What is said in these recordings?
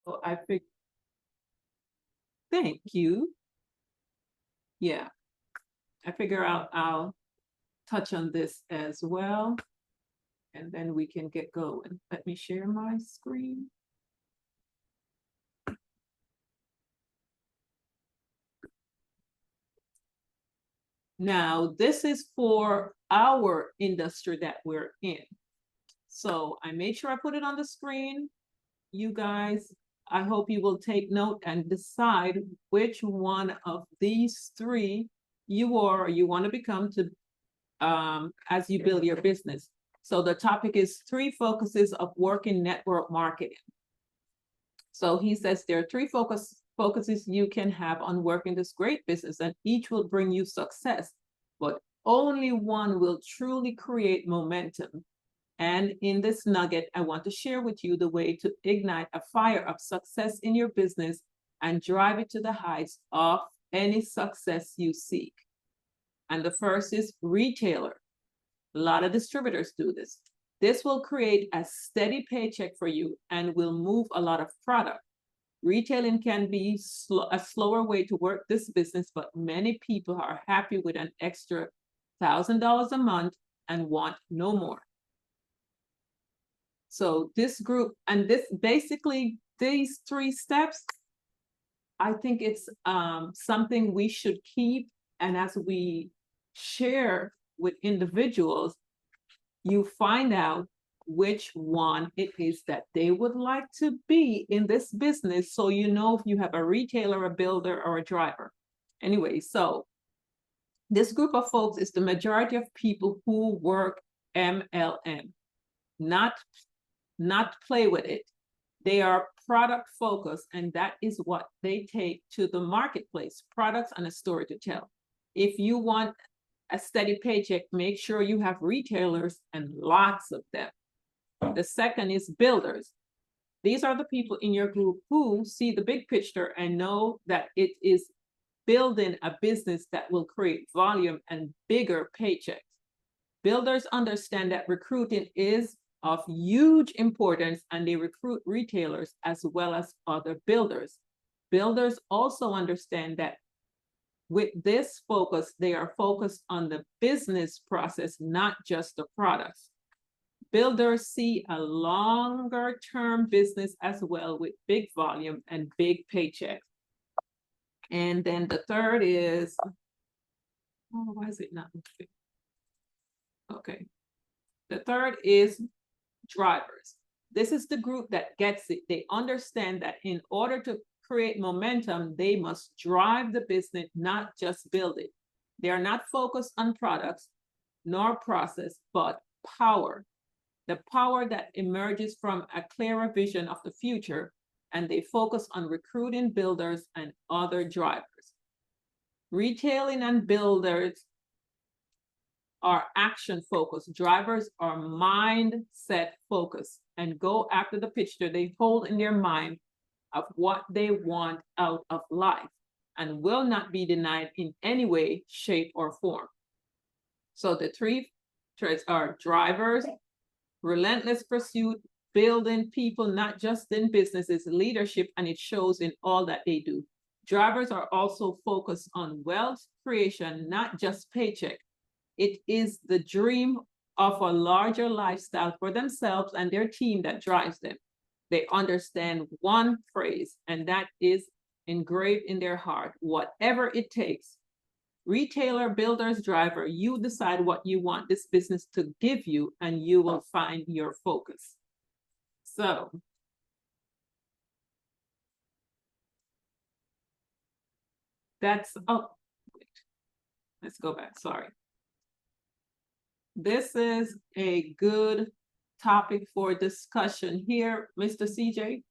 So I think, thank you. Yeah, I figure I'll touch on this as well, and then we can get going. Let me share my screen. Now, this is for our industry that we're in. So I made sure I put it on the screen. You guys, I hope you will take note and decide which one of these three you want to become to as you build your business. So the topic is 3 focuses of working network marketing. So he says there are 3 focuses you can have on working this great business, and each will bring you success, but only one will truly create momentum. And in this nugget, I want to share with you the way to ignite a fire of success in your business and drive it to the heights of any success you seek. And the first is retailer. A lot of distributors do this. This will create a steady paycheck for you and will move a lot of product. Retailing can be a slower way to work this business, but many people are happy with an extra $1,000 a month and want no more. So this group, and this basically, these 3 steps, I think it's something we should keep. And as we share with individuals, you find out which one it is that they would like to be in this business. So you know if you have a retailer, a builder, or a driver. Anyway, so this group of folks is the majority of people who work MLM, not play with it. They are product focused, and that is what they take to the marketplace, products and a story to tell. If you want a steady paycheck, make sure you have retailers and lots of them. The second is builders. These are the people in your group who see the big picture and know that it is building a business that will create volume and bigger paychecks. Builders understand that recruiting is of huge importance, and they recruit retailers as well as other builders. Builders also understand that with this focus, they are focused on the business process, not just the products. Builders see a longer term business as well, with big volume and big paychecks. And then the third is, oh, why is it not moving? Okay. The third is drivers. This is the group that gets it. They understand that in order to create momentum, they must drive the business, not just build it. They are not focused on products nor process, but power. The power that emerges from a clearer vision of the future, and they focus on recruiting builders and other drivers. Retailing and builders are action focused. Drivers are mindset focused and go after the picture they hold in their mind of what they want out of life and will not be denied in any way, shape, or form. So the 3 traits are drivers, relentless pursuit, building people, not just in businesses, leadership, and it shows in all that they do. Drivers are also focused on wealth creation, not just paycheck. It is the dream of a larger lifestyle for themselves and their team that drives them. They understand one phrase, and that is engraved in their heart: whatever it takes. Retailer, builders, driver, you decide what you want this business to give you, and you will find your focus. So that's, oh, wait. Let's go back, sorry. This is a good topic for discussion here, Mr. CJ.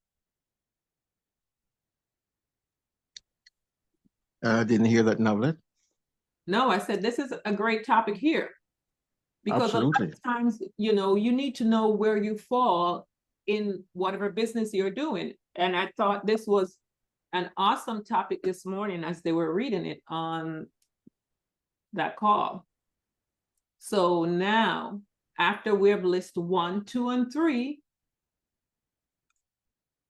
I didn't hear that, Novlet. No, I said this is a great topic here, because Absolutely. a lot of times, you need to know where you fall in whatever business you're doing. And I thought this was an awesome topic this morning as they were reading it on that call. So now, after we have listed 1, 2, and 3,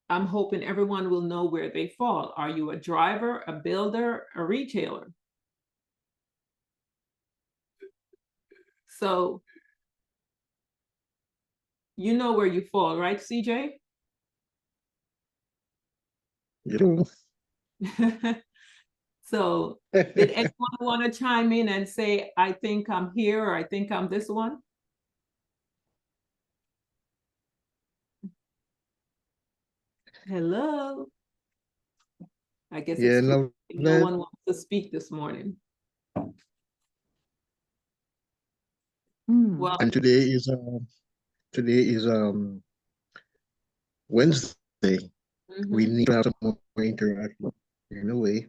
I'm hoping everyone will know where they fall. Are you a driver, a builder, a retailer? So you know where you fall, right, CJ? You So did anyone want to chime in and say, I think I'm here, or I think I'm this one? Hello. I guess Yeah, it's no, no one wants to speak this morning. Well, and today is Wednesday. We mhm. need to have some more interaction in a way.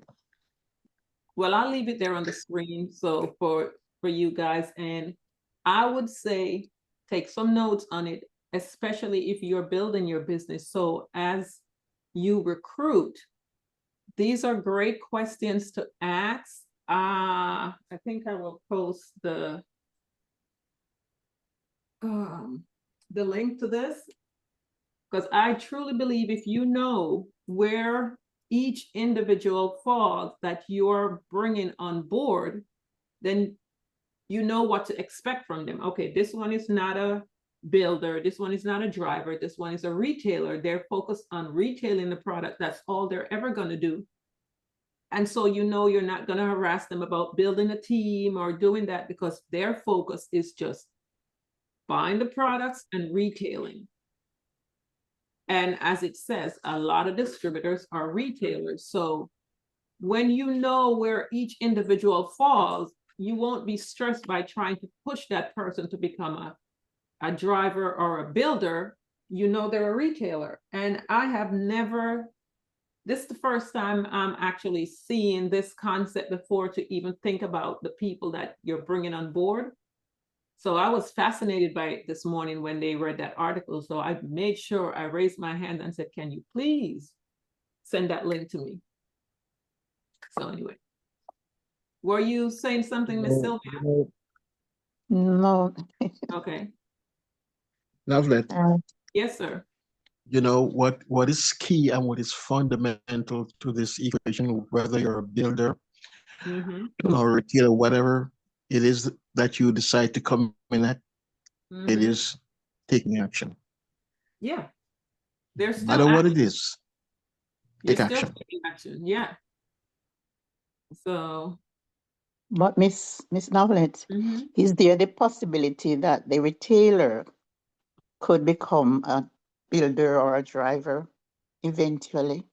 Well, I'll leave it there on the screen so for you guys, and I would say take some notes on it, especially if you're building your business. So as you recruit, these are great questions to ask. I think I will post um, the link to this, because I truly believe if you know where each individual falls that you're bringing on board, then you know what to expect from them. Okay, this one is not a builder, this one is not a driver, this one is a retailer. They're focused on retailing the product. That's all they're ever going to do. And so you know you're not going to harass them about building a team or doing that, because their focus is just buying the products and retailing. And as it says, a lot of distributors are retailers. So when you know where each individual falls, you won't be stressed by trying to push that person to become a driver or a builder. You know they're a retailer. And I have never, this is the first time I'm actually seeing this concept before, to even think about the people that you're bringing on board. So I was fascinated by it this morning when they read that article. So I made sure I raised my hand and said, can you please send that link to me? So anyway, were you saying something, Miss No, Sylvia? No. Okay. Lovely. Yes, sir. You know what is key and what is fundamental to this equation, whether you're a builder Mm-hmm. or a retailer, whatever it is that you decide to come in at, it Mm-hmm. is taking action. Yeah. There's No still matter what action. it is, You're take still action. taking action. Yeah. So But Miss Novelet, mhm. is there the possibility that the retailer could become a builder or a driver eventually,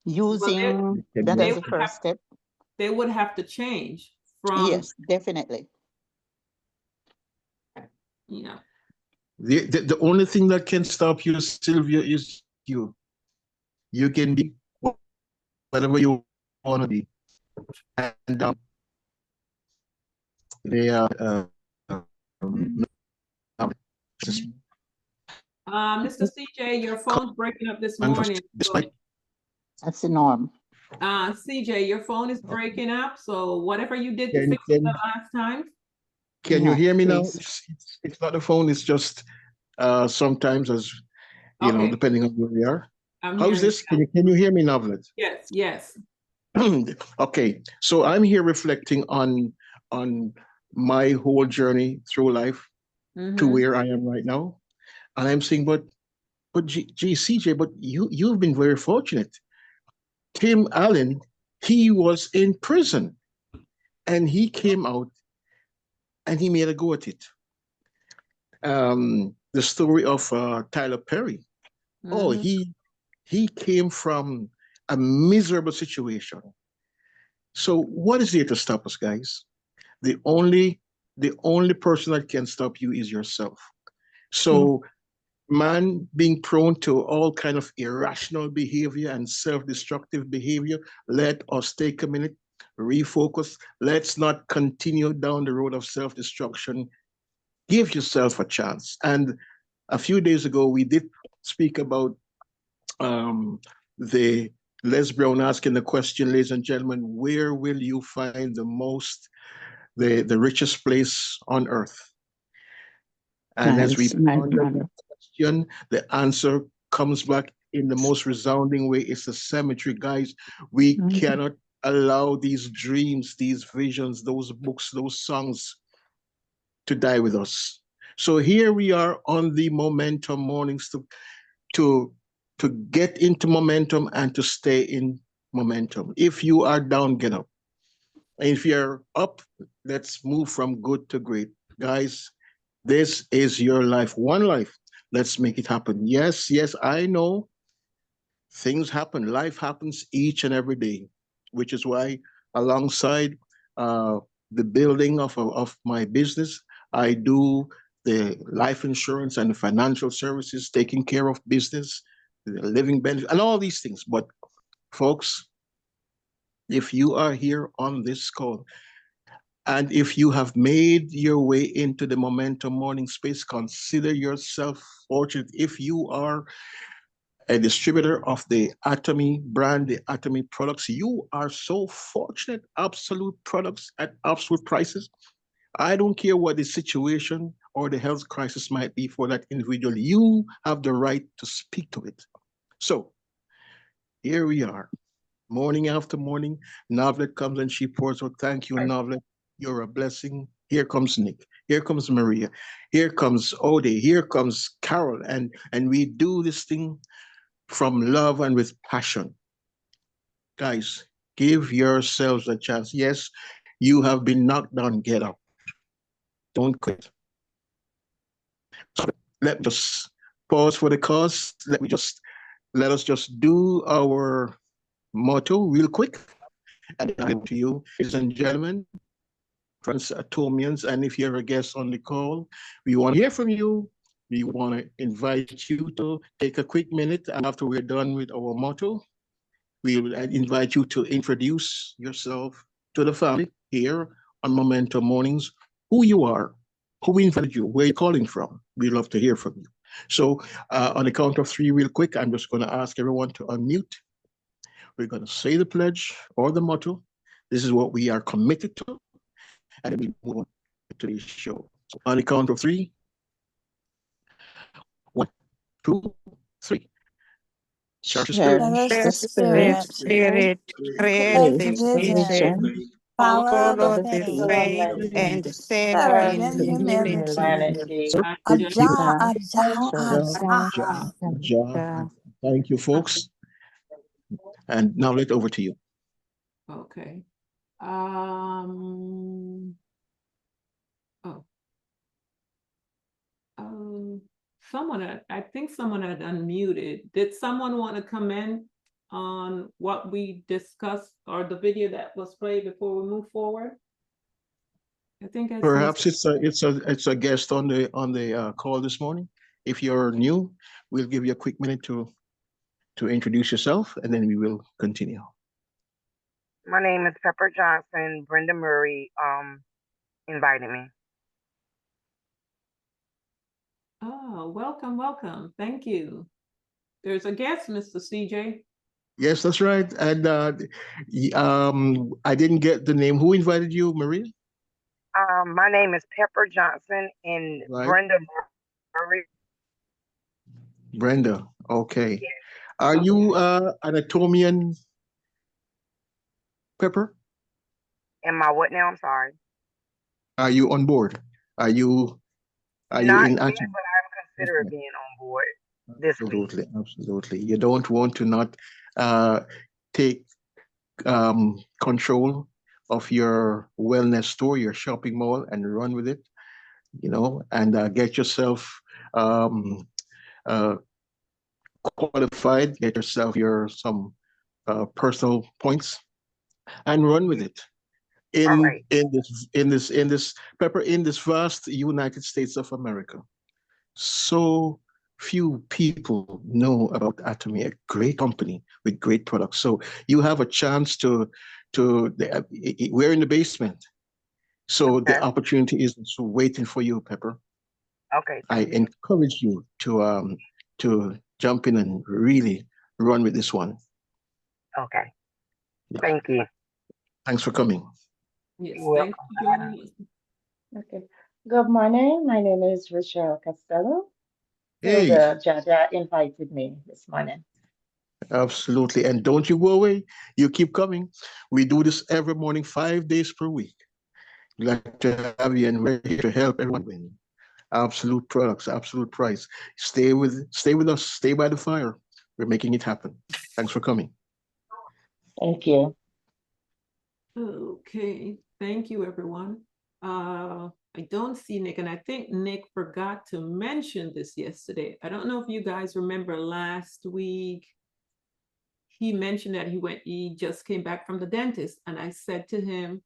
Well, using It can that they as be the would first have step? they would have to change from, Yes, definitely. you know, the only thing that can stop you, Sylvia, is you. You can be whatever you want to be. And they are mhm. um, Mr. CJ, your phone's breaking up this and morning. despite That's the norm. CJ, your phone is breaking up. So whatever you did to can fix it the can last time. can you Yeah, hear me now? please. It's not the phone, it's just sometimes, as you know, Okay, depending on where we are. I'm How's hearing you this? now. Can you hear me, Novlet? Yes, yes. Okay, so I'm here reflecting on my whole journey through life to Mm-hmm. where I am right now. And I'm saying, but CJ, but you've been very fortunate. Tim Allen, he was in prison and he came out and he made a go at it. The story of Tyler Perry. Oh, Mm-hmm. he came from a miserable situation. So what is there to stop us, guys? The only the only person that can stop you is yourself. Yeah. So man being prone to all kind of irrational behavior and self-destructive behavior, let us take a minute, refocus. Let's not continue down the road of self-destruction. Give yourself a chance. And a few days ago, we did speak about um, the Les Brown asking the question, ladies and gentlemen, where will you find the richest place on earth? And as we Nice ponder man. that question, the answer comes back in the most resounding way. It's a cemetery, guys. We cannot allow these dreams, these visions, those books, those songs to die with us. So here we are on the momentum mornings to to get into momentum and to stay in momentum. If you are down, get up. And if you're up, let's move from good to great. Guys, this is your life, one life. Let's make it happen. Yes, yes, I know things happen. Life happens each and every day, which is why, alongside the building of my business, I do the life insurance and the financial services, taking care of business, the living benefit, and all these things. But folks, if you are here on this call, and if you have made your way into the Momentum Morning Space, consider yourself fortunate. If you are a distributor of the Atomy brand, the Atomy products, you are so fortunate. Absolute products at absolute prices. I don't care what the situation or the health crisis might be for that individual. You have the right to speak to it. So here we are, morning after morning. Novlet comes and she pours out. Thank you, Novlet. You're a blessing. Here comes Nick. Here comes Maria. Here comes Ode. Here comes Carol. And we do this thing from love and with passion. Guys, give yourselves a chance. Yes, you have been knocked down. Get up. Don't quit. So let me just pause for the cause. Let us just do our motto real quick. And to you, ladies and gentlemen, friends, Atomians, and if you're a guest on the call, we want to hear from you. We want to invite you to take a quick minute after we're done with our motto. We will invite you to introduce yourself to the family here on Momentum Mornings, who you are, who invited you, where you're calling from. We'd love to hear from you. So on the count of three, real quick, I'm just going to ask everyone to unmute. We're going to say the pledge or the motto. This is what we are committed to, and then we move on to today's show. So on the count of three, 1, 2, 3. Church of Spirit. Cherish the spirit, Spirit, create create the the vision, vision, Follow follow the the faith faith, and serve serve in in humility. humility. and just Ja, Thank you, folks. And now let over to you. okay. I think someone had unmuted. Did someone want to comment on what we discussed or the video that was played before we move forward? I think I see Perhaps it's a guest on the call this morning. If you're new, we'll give you a quick minute to introduce yourself, and then we will continue. My name is Pepper Johnson. Brenda Murray invited me. Oh, welcome, welcome. Thank you. There's a guest, Mr. CJ. Yes, that's right. And I didn't get the name. Who invited you, Maria? My name is Pepper Johnson and Right. Brenda Murray. Brenda. Okay. Yes. Are you an Atomian, Pepper? Am I what now? I'm sorry. Are you on board? Are you Not in yet, action? but I'm considering being on board this week. Absolutely, absolutely. You don't want to not take control of your wellness store, your shopping mall, and run with it, and get yourself uh, qualified, get yourself some personal points, and run with it. All right. In this Pepper, in this vast United States of America, so few people know about Atomy, a great company with great products. So you have a chance we're in the basement. So Okay. the opportunity is waiting for you, Pepper. Okay. I encourage you to jump in and really run with this one. Okay. Yeah. Thank you. Thanks for coming. Yes, You're thank you for joining us. Okay. Good morning. My name is Rochelle Costello. So Hey, the Jaja invited me this morning. Absolutely. And don't you go away. You keep coming. We do this every morning, 5 days per week. Glad to have you, and we're here to help everyone win. Absolute products, absolute price. Stay with us, stay by the fire. We're making it happen. Thanks for coming. Thank you. Okay, thank you, everyone. I don't see Nick, and I think Nick forgot to mention this yesterday. I don't know if you guys remember last week, he mentioned that he just came back from the dentist, and I said to him,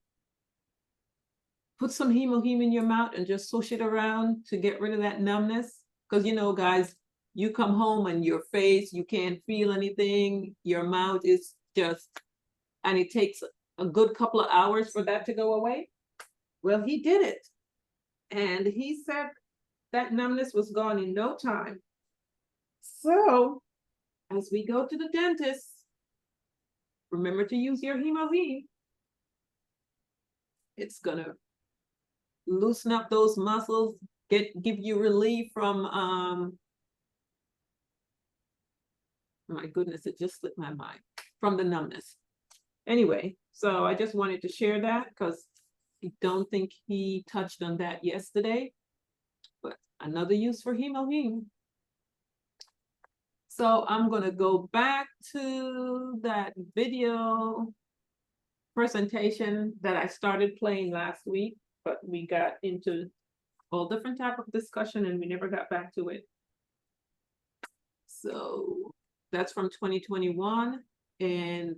put some hemoheme in your mouth and just swish it around to get rid of that numbness. Because you know, guys, you come home and your face, you can't feel anything, your mouth is just, and it takes a good couple of hours for that to go away. Well, he did it. And he said that numbness was gone in no time. So as we go to the dentist, remember to use your hemoheme. It's gonna loosen up those muscles, give you relief from my goodness, it just slipped my mind, from the numbness. Anyway, so I just wanted to share that because I don't think he touched on that yesterday, but another use for hemoheme. So I'm gonna go back to that video presentation that I started playing last week, but we got into all different type of discussion and we never got back to it. So that's from 2021, and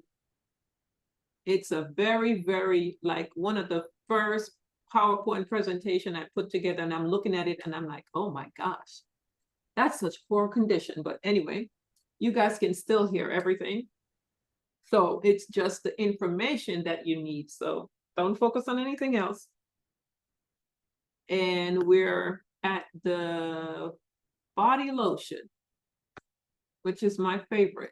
it's a very, very, like one of the first PowerPoint presentation I put together, and I'm looking at it and I'm like, oh my gosh, that's such poor condition. But anyway, you guys can still hear everything. So it's just the information that you need. So don't focus on anything else. And we're at the body lotion, which is my favorite.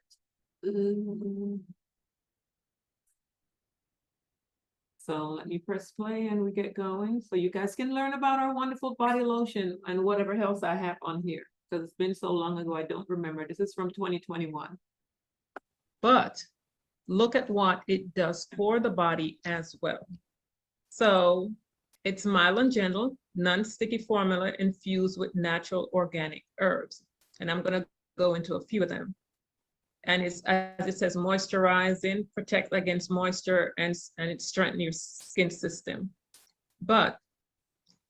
So let me press play and we get going. So you guys can learn about our wonderful body lotion and whatever else I have on here, because it's been so long ago, I don't remember. This is from 2021. But look at what it does for the body as well. So it's mild and gentle, non-sticky formula infused with natural organic herbs. And I'm going to go into a few of them. And it's, as it says, moisturizing, protect against moisture, and it strengthens your skin system. But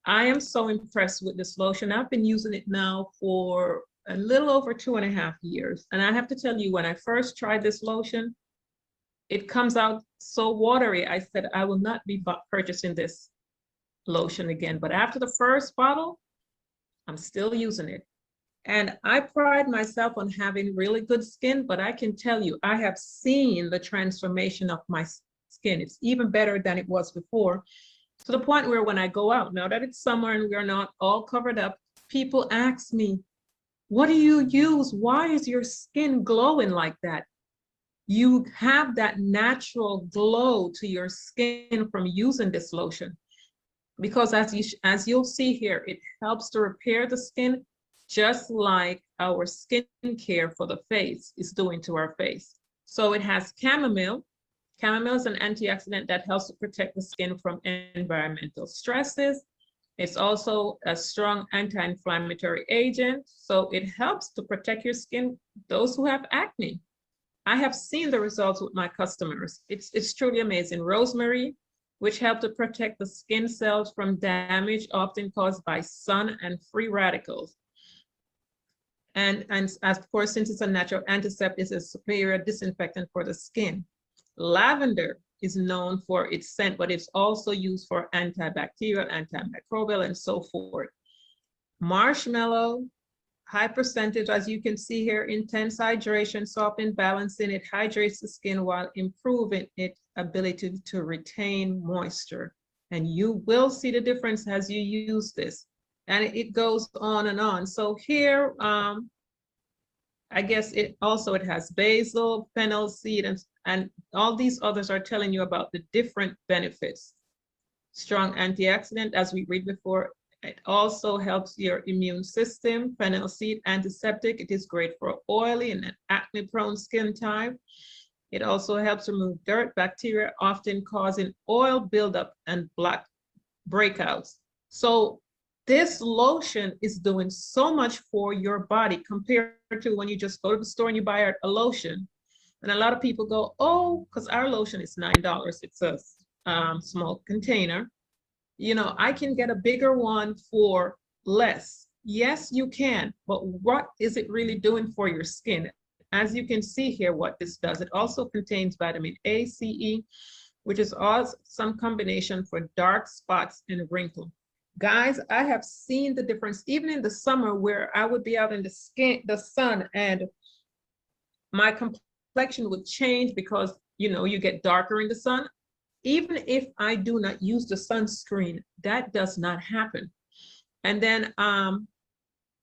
I am so impressed with this lotion. I've been using it now for a little over 2.5 years. And I have to tell you, when I first tried this lotion, it comes out so watery. I said, I will not be purchasing this lotion again. But after the first bottle, I'm still using it. And I pride myself on having really good skin, but I can tell you, I have seen the transformation of my skin. It's even better than it was before, to the point where when I go out, now that it's summer and we're not all covered up, people ask me, what do you use? Why is your skin glowing like that? You have that natural glow to your skin from using this lotion. Because as you'll see here, it helps to repair the skin, just like our skincare for the face is doing to our face. So it has chamomile. Chamomile is an antioxidant that helps to protect the skin from environmental stresses. It's also a strong anti-inflammatory agent. So it helps to protect your skin, those who have acne. I have seen the results with my customers. It's truly amazing. Rosemary, which helps to protect the skin cells from damage often caused by sun and free radicals. And of course, since it's a natural antiseptic, it's a superior disinfectant for the skin. Lavender is known for its scent, but it's also used for antibacterial, antimicrobial, and so forth. Marshmallow, high percentage, as you can see here, intense hydration, softening, balancing. It hydrates the skin while improving its ability to retain moisture. And you will see the difference as you use this. And it goes on and on. So here, I guess it has basil, fennel seed, and all these others are telling you about the different benefits. Strong antioxidant, as we read before, It also helps your immune system. Fennel seed antiseptic. It is great for oily and acne-prone skin type. It also helps remove dirt, bacteria, often causing oil buildup and black breakouts. So this lotion is doing so much for your body compared to when you just go to the store and you buy a lotion. And a lot of people go, oh, because our lotion is $9. It's a small container. You know, I can get a bigger one for less. Yes, you can, but what is it really doing for your skin? As you can see here, what this does, it also contains vitamin A, C, E, which is also some combination for dark spots and wrinkles. Guys, I have seen the difference even in the summer where I would be out in the sun and my complexion would change because, you know, you get darker in the sun. Even if I do not use the sunscreen, that does not happen. And then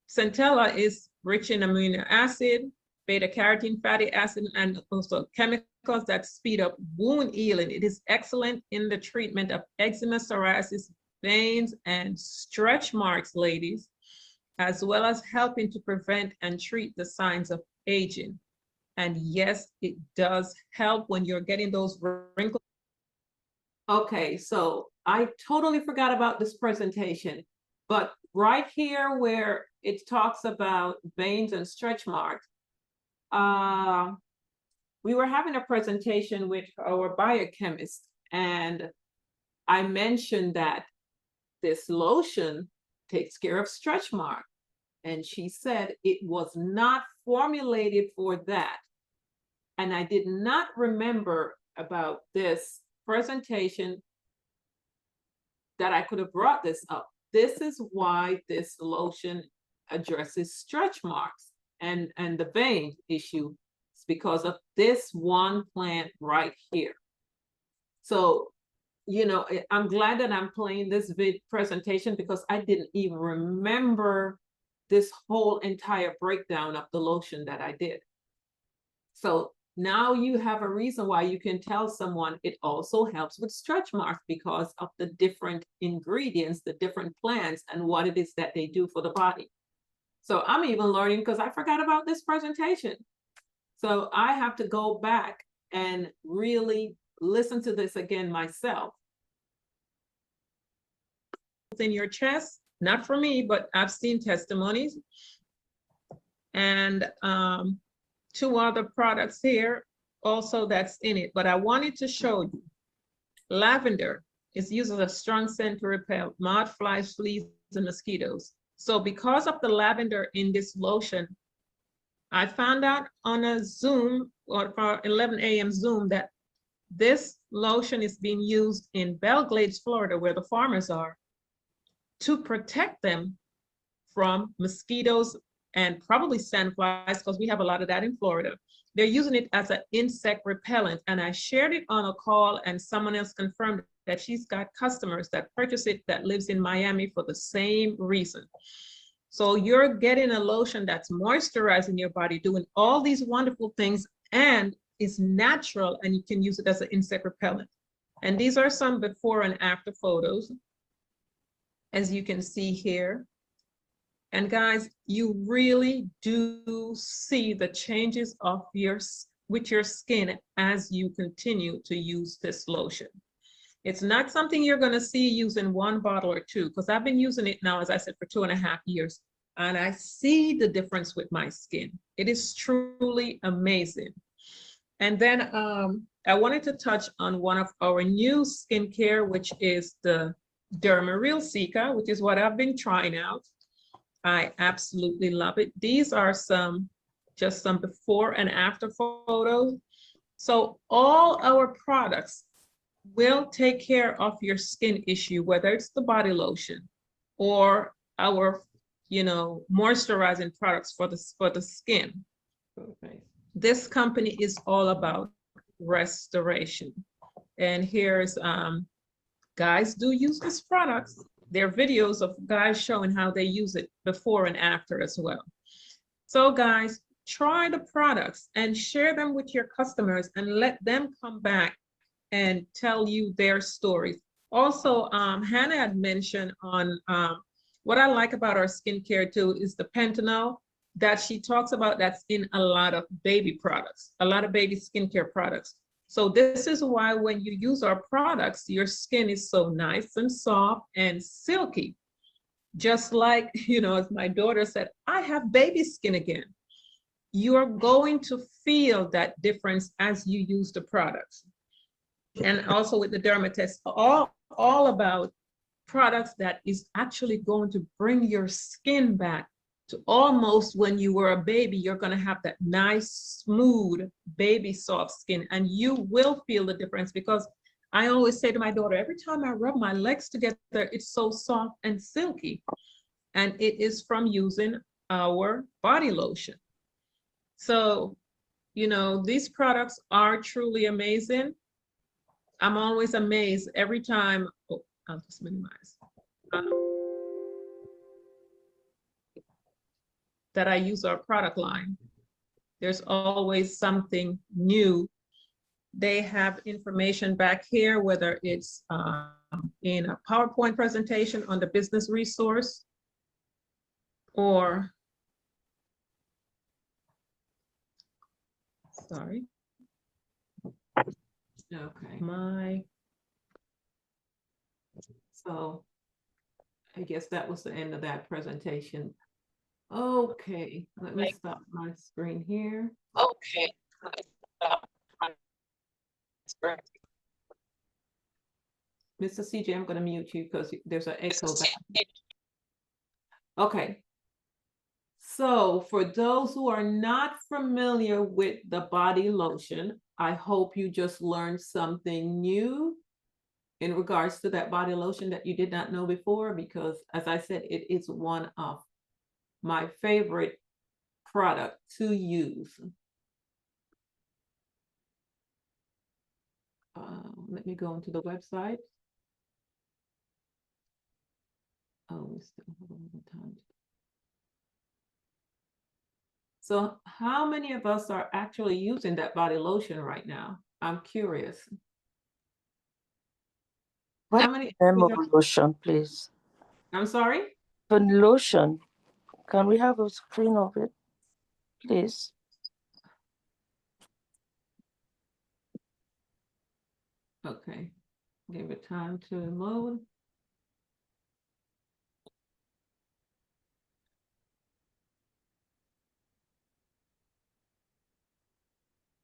Centella is rich in amino acid, beta carotene, fatty acid, and also chemicals that speed up wound healing. It is excellent in the treatment of eczema, psoriasis, veins, and stretch marks, ladies, as well as helping to prevent and treat the signs of aging. And yes, it does help when you're getting those wrinkles. Okay, so I totally forgot about this presentation, but right here where it talks about veins and stretch marks, we were having a presentation with our biochemist, and I mentioned that this lotion takes care of stretch marks. And she said it was not formulated for that. And I did not remember about this presentation that I could have brought this up. This is why this lotion addresses stretch marks and the vein issue. It's because of this one plant right here. So, you know, I'm glad that I'm playing this presentation because I didn't even remember this whole entire breakdown of the lotion that I did. So now you have a reason why you can tell someone it also helps with stretch marks because of the different ingredients, the different plants, and what it is that they do for the body. So I'm even learning because I forgot about this presentation. So I have to go back and really listen to this again myself. In your chest, not for me, but I've seen testimonies. And 2 other products here also that's in it, but I wanted to show you. Lavender is used as a strong scent to repel moth, flies, fleas, and mosquitoes. So because of the lavender in this lotion, I found out on a Zoom or for 11 a.m. Zoom that this lotion is being used in Belglades, Florida, where the farmers are, to protect them from mosquitoes and probably sandflies, because we have a lot of that in Florida. They're using it as an insect repellent. And I shared it on a call and someone else confirmed that she's got customers that purchase it that lives in Miami for the same reason. So you're getting a lotion that's moisturizing your body, doing all these wonderful things, and is natural, and you can use it as an insect repellent. And these are some before and after photos, as you can see here. And guys, you really do see the changes of with your skin as you continue to use this lotion. It's not something you're going to see using 1 bottle or 2, because I've been using it now, as I said, for 2.5 years, and I see the difference with my skin. It is truly amazing. And then I wanted to touch on one of our new skincare, which is the Derma Real Cica, which is what I've been trying out. I absolutely love it. These are just some before and after photos. So all our products will take care of your skin issue, whether it's the body lotion or our, moisturizing products for the skin. Okay. This company is all about restoration. And here's, guys do use these products. There are videos of guys showing how they use it before and after as well. So guys, try the products and share them with your customers and let them come back and tell you their stories. Also, Hannah had mentioned on what I like about our skincare too is the pentanol that she talks about that's in a lot of baby products, a lot of baby skincare products. So this is why when you use our products, your skin is so nice and soft and silky. Just like, you know, as my daughter said, I have baby skin again. You're going to feel that difference as you use the products. And also with the Dermatest, all about products that is actually going to bring your skin back to almost when you were a baby. You're going to have that nice, smooth, baby soft skin, and you will feel the difference, because I always say to my daughter, every time I rub my legs together, it's so soft and silky. And it is from using our body lotion. So, you know, these products are truly amazing. I'm always amazed every time. Oh, I'll just minimize. That I use our product line. There's always something new. They have information back here, whether it's in a PowerPoint presentation on the business resource, or, sorry. Okay. So I guess that was the end of that presentation. Okay, let me stop my screen here. Okay. Mr. CJ, I'm going to mute you because there's an echo back. Okay. So for those who are not familiar with the body lotion, I hope you just learned something new in regards to that body lotion that you did not know before, because as I said, it is one of my favorite product to use. Let me go into the website. Oh, we still have a little time. So how many of us are actually using that body lotion right now? I'm curious. What How many? name of lotion, please? I'm sorry? The lotion. Can we have a screen of it, please? Okay. Give it time to load.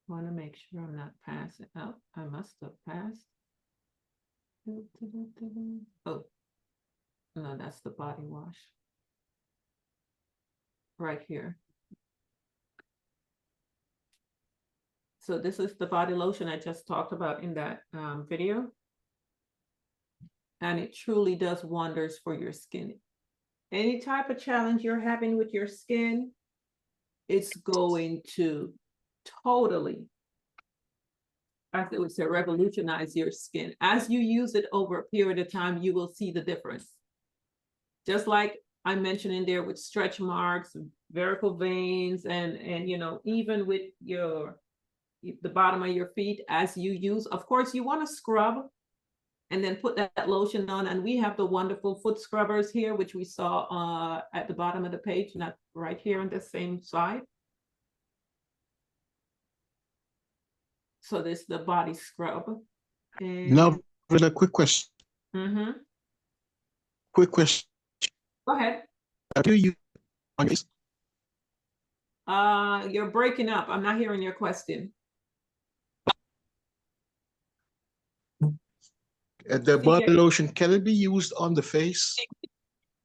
Want to make sure I'm not passing out. I must have passed. Oh, no, that's the body wash. Right here. So this is the body lotion I just talked about in that video. And it truly does wonders for your skin. Any type of challenge you're having with your skin, it's going to totally, I would say, revolutionize your skin. As you use it over a period of time, you will see the difference. Just like I mentioned in there with stretch marks, varicose veins, and you know, even with the bottom of your feet, as you use, of course, you want to scrub and then put that lotion on. And we have the wonderful foot scrubbers here, which we saw at the bottom of the page, not right here on the same side. So this is the body scrub. And Now, with a quick question. Quick question. Go ahead. Do you use on your face? You're breaking up. I'm not hearing your question. The body lotion, can it be used on the face?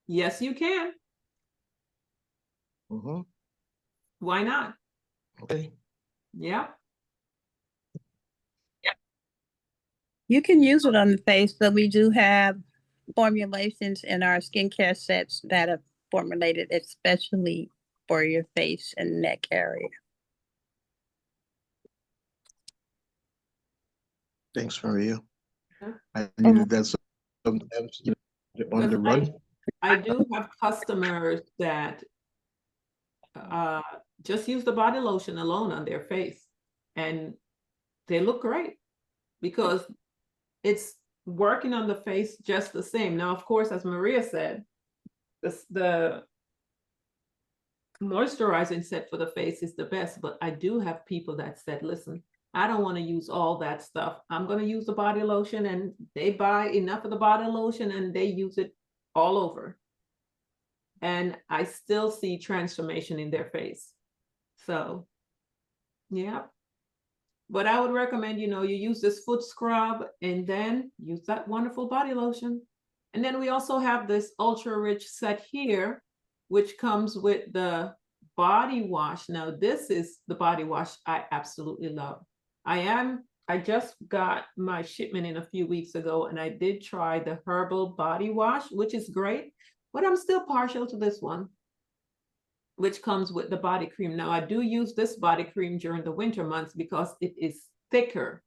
Yes, you can. Why not? Okay. Yeah. You can use it on the face, but we do have formulations in our skincare sets that are formulated especially for your face and neck area. Thanks, Maria. I needed that sometimes, you know, on the run. I do have customers that just use the body lotion alone on their face, and they look great because it's working on the face just the same. Now, of course, as Maria said, the moisturizing set for the face is the best, but I do have people that said, listen, I don't want to use all that stuff. I'm going to use the body lotion, and they buy enough of the body lotion and they use it all over. And I still see transformation in their face. So, yeah. But I would recommend, you use this foot scrub and then use that wonderful body lotion. And then we also have this ultra rich set here, which comes with the body wash. Now, this is the body wash I absolutely love. I just got my shipment in a few weeks ago, and I did try the herbal body wash, which is great, but I'm still partial to this one, which comes with the body cream. Now, I do use this body cream during the winter months because it is thicker.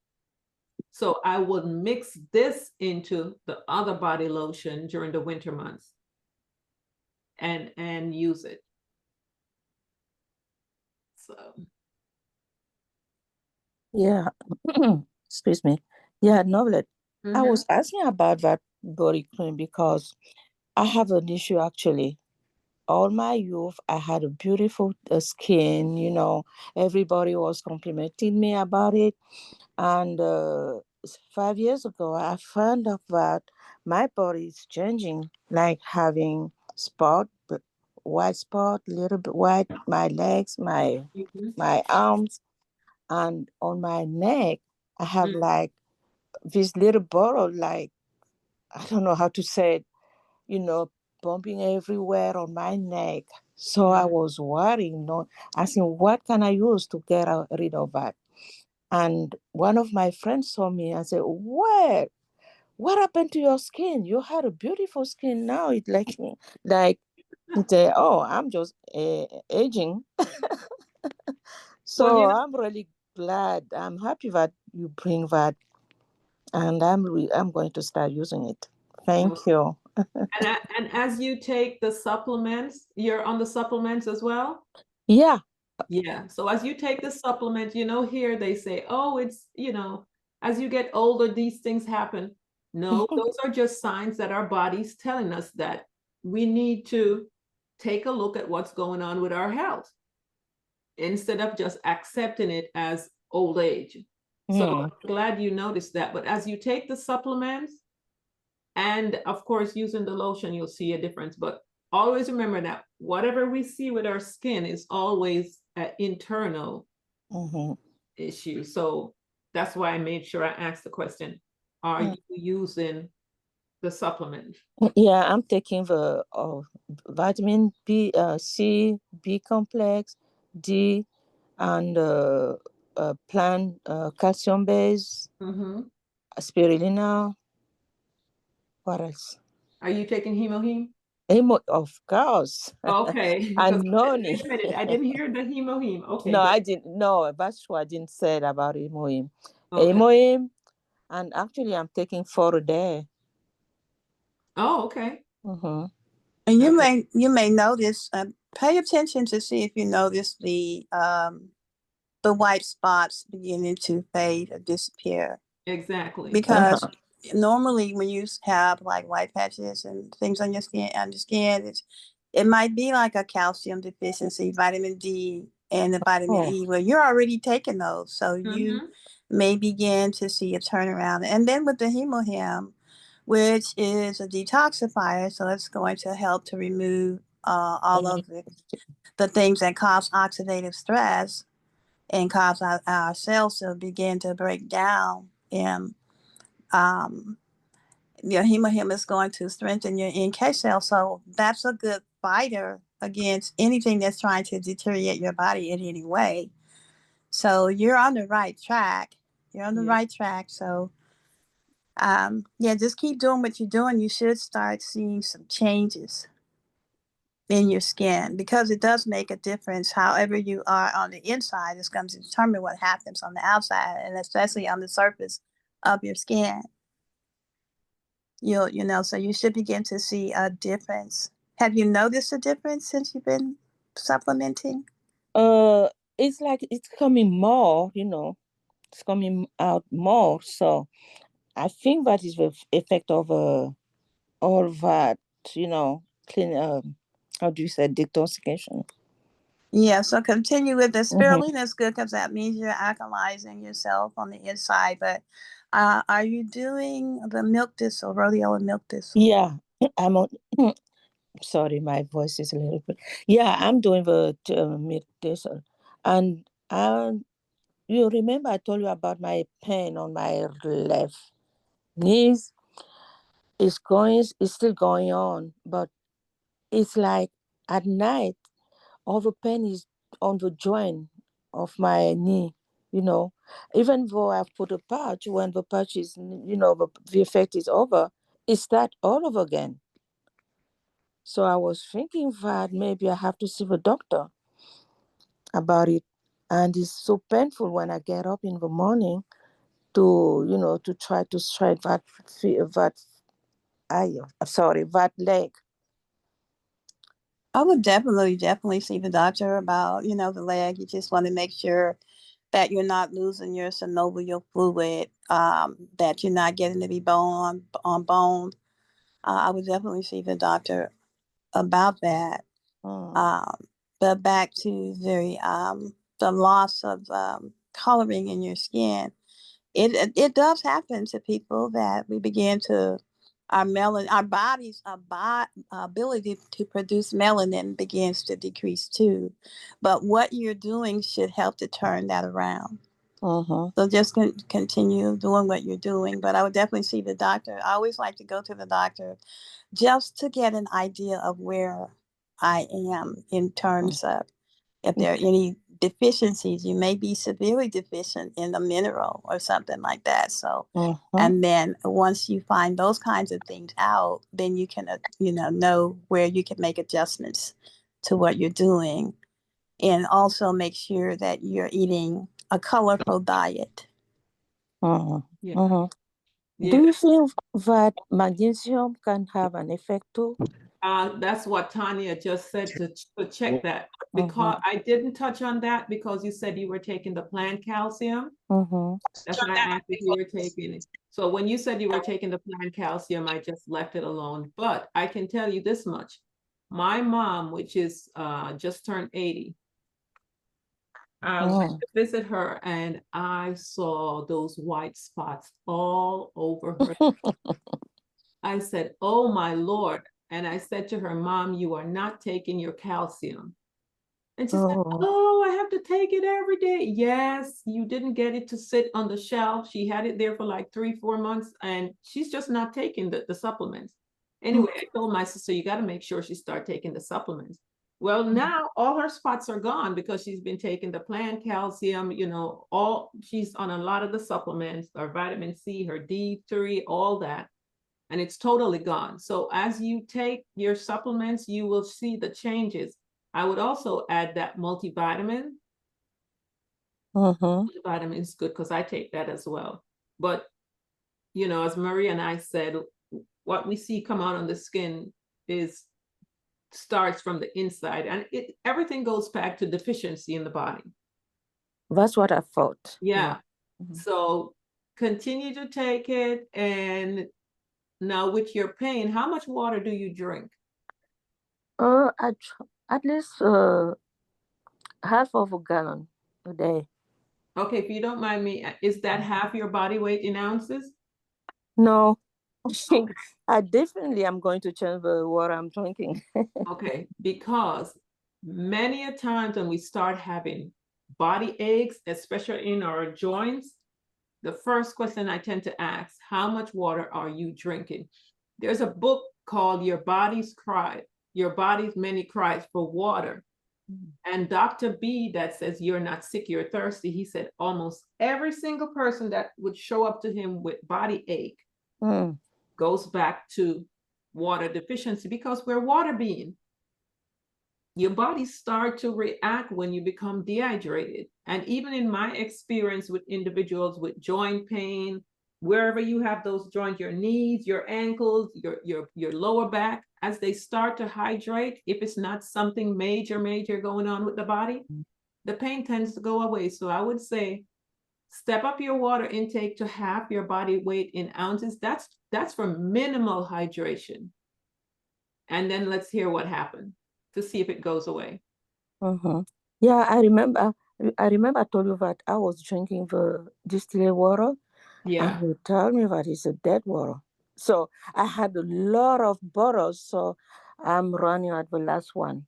So I would mix this into the other body lotion during the winter months and use it. So. Yeah. Excuse me. Yeah, Novlet. I was asking about that body cream because I have an issue actually. All my youth, I had a beautiful skin, everybody was complimenting me about it. And 5 years ago, I found out that my body is changing, like having white spot, little bit white, my legs, my arms, and on my neck, I have like this little bottle, like, I don't know how to say it, bumping everywhere on my neck. So I was worrying, asking what can I use to get rid of that. And one of my friends saw me and said, what happened to your skin? You had a beautiful skin. Now it's like, oh, I'm just aging. So Well, I'm really glad. I'm happy that you bring that, and I'm going to start using it. Thank you. And as you take the supplements, you're on the supplements as well? Yeah. Yeah. So as you take the supplement, here they say, oh, it's, as you get older, these things happen. No, those are just signs that our body's telling us that we need to take a look at what's going on with our health instead of just accepting it as old age. So I'm glad you noticed that. But as you take the supplements, and of course, using the lotion, you'll see a difference. But always remember that whatever we see with our skin is always an internal issue. So that's why I made sure I asked the question, are you using the supplement? Yeah, I'm taking the vitamin B, C, B complex, D, and plant calcium base, spirulina. What else? Are you taking hemoheme? Of course. Okay. And Wait a minute, I didn't hear the hemoheme. Okay. No, I didn't. No, that's what I didn't say about hemoheme. Okay. Hemoheme, and actually, I'm taking 4 a day. Oh, okay. And you may notice. Pay attention to see if you notice the white spots beginning to fade or disappear. Exactly. Because normally when you have like white patches and things on your skin, it might be like a calcium deficiency, vitamin D and the vitamin E. Well, you're already taking those, so you may begin to see a turnaround. And then with the hemohem, which is a detoxifier, so it's going to help to remove all of the things that cause oxidative stress and cause our cells to begin to break down. And your hemohem is going to strengthen your NK cells. So that's a good fighter against anything that's trying to deteriorate your body in any way. So you're on the right track. You're on the right track. So just keep doing what you're doing. You should start seeing some changes in your skin because it does make a difference. However you are on the inside is going to determine what happens on the outside, and especially on the surface of your skin. So you should begin to see a difference. Have you noticed a difference since you've been supplementing? It's like it's coming more, it's coming out more. So I think that is the effect of all that, clean, how do you say, detoxification. Yeah, so continue with the Mhm. spirulina is good because that means you're alkalizing yourself on the inside. But are you doing the milk thistle, rhodiola milk thistle? Yeah, I'm on. Sorry, my voice is a little bit. Yeah, I'm doing the meditation, and you remember I told you about my pain on my left knees. It's still going on, but it's like at night, all the pain is on the joint of my knee. You know, even though I've put a patch, when the patch is, the effect is over, it starts all over again. So I was thinking that maybe I have to see the doctor about it. And it's so painful when I get up in the morning to try to straight that leg. I would definitely see the doctor about, the leg. You just want to make sure that you're not losing your synovial fluid, that you're not getting to be bone on bone. I would definitely see the doctor about that. Um, but back to the loss of coloring in your skin, it does happen to people that we begin to our body's ability to produce melanin begins to decrease too. But what you're doing should help to turn that around. So just continue doing what you're doing. But I would definitely see the doctor. I always like to go to the doctor just to get an idea of where I am in terms of if there are any deficiencies. You may be severely deficient in a mineral or something like that. So, and then once you find those kinds of things out, then you can, know where you can make adjustments to what you're doing, and also make sure that you're eating a colorful diet. Yeah. Do you think that magnesium can have an effect too? That's what Tanya just said to check that, because I didn't touch on that because you said you were taking the plant calcium. That's why I asked if you were taking it. So when you said you were taking the plant calcium, I just left it alone. But I can tell you this much. My mom, which is just turned 80, I went to visit her and I saw those white spots all over her. I said, oh my Lord. And I said to her, Mom, you are not taking your calcium. And she said, oh, I have to take it every day. Yes, you didn't get it to sit on the shelf. She had it there for like 3-4 months and she's just not taking the supplements. Anyway, I told my sister, you got to make sure she start taking the supplements. Well, now all her spots are gone because she's been taking the plant calcium, she's on a lot of the supplements, her vitamin C, her D3, all that. And it's totally gone. So as you take your supplements, you will see the changes. I would also add that multivitamin. Multivitamin is good because I take that as well. But, as Maria and I said, what we see come out on the skin starts from the inside, and everything goes back to deficiency in the body. That's what I thought. Yeah. So continue to take it. And now with your pain, how much water do you drink? At least half of a gallon a day. Okay, if you don't mind me, is that half your body weight in ounces? No, I definitely am going to change the water I'm drinking. Okay, because many a times when we start having body aches, especially in our joints, the first question I tend to ask, how much water are you drinking? There's a book called Your Body's Many Cries for Water. And Dr. B that says you're not sick, you're thirsty, he said almost every single person that would show up to him with body ache goes back to water deficiency, because we're water being. Your body starts to react when you become dehydrated. And even in my experience with individuals with joint pain, wherever you have those joints, your knees, your ankles, your lower back, as they start to hydrate, if it's not something major going on with the body, the pain tends to go away. So I would say step up your water intake to half your body weight in ounces. That's for minimal hydration. and then let's hear what happened to see if it goes away. Yeah, I remember. I remember I told you that I was drinking the distilled water, Yeah. and you tell me that it's a dead water. So I had a lot of bottles, so I'm running at the last one.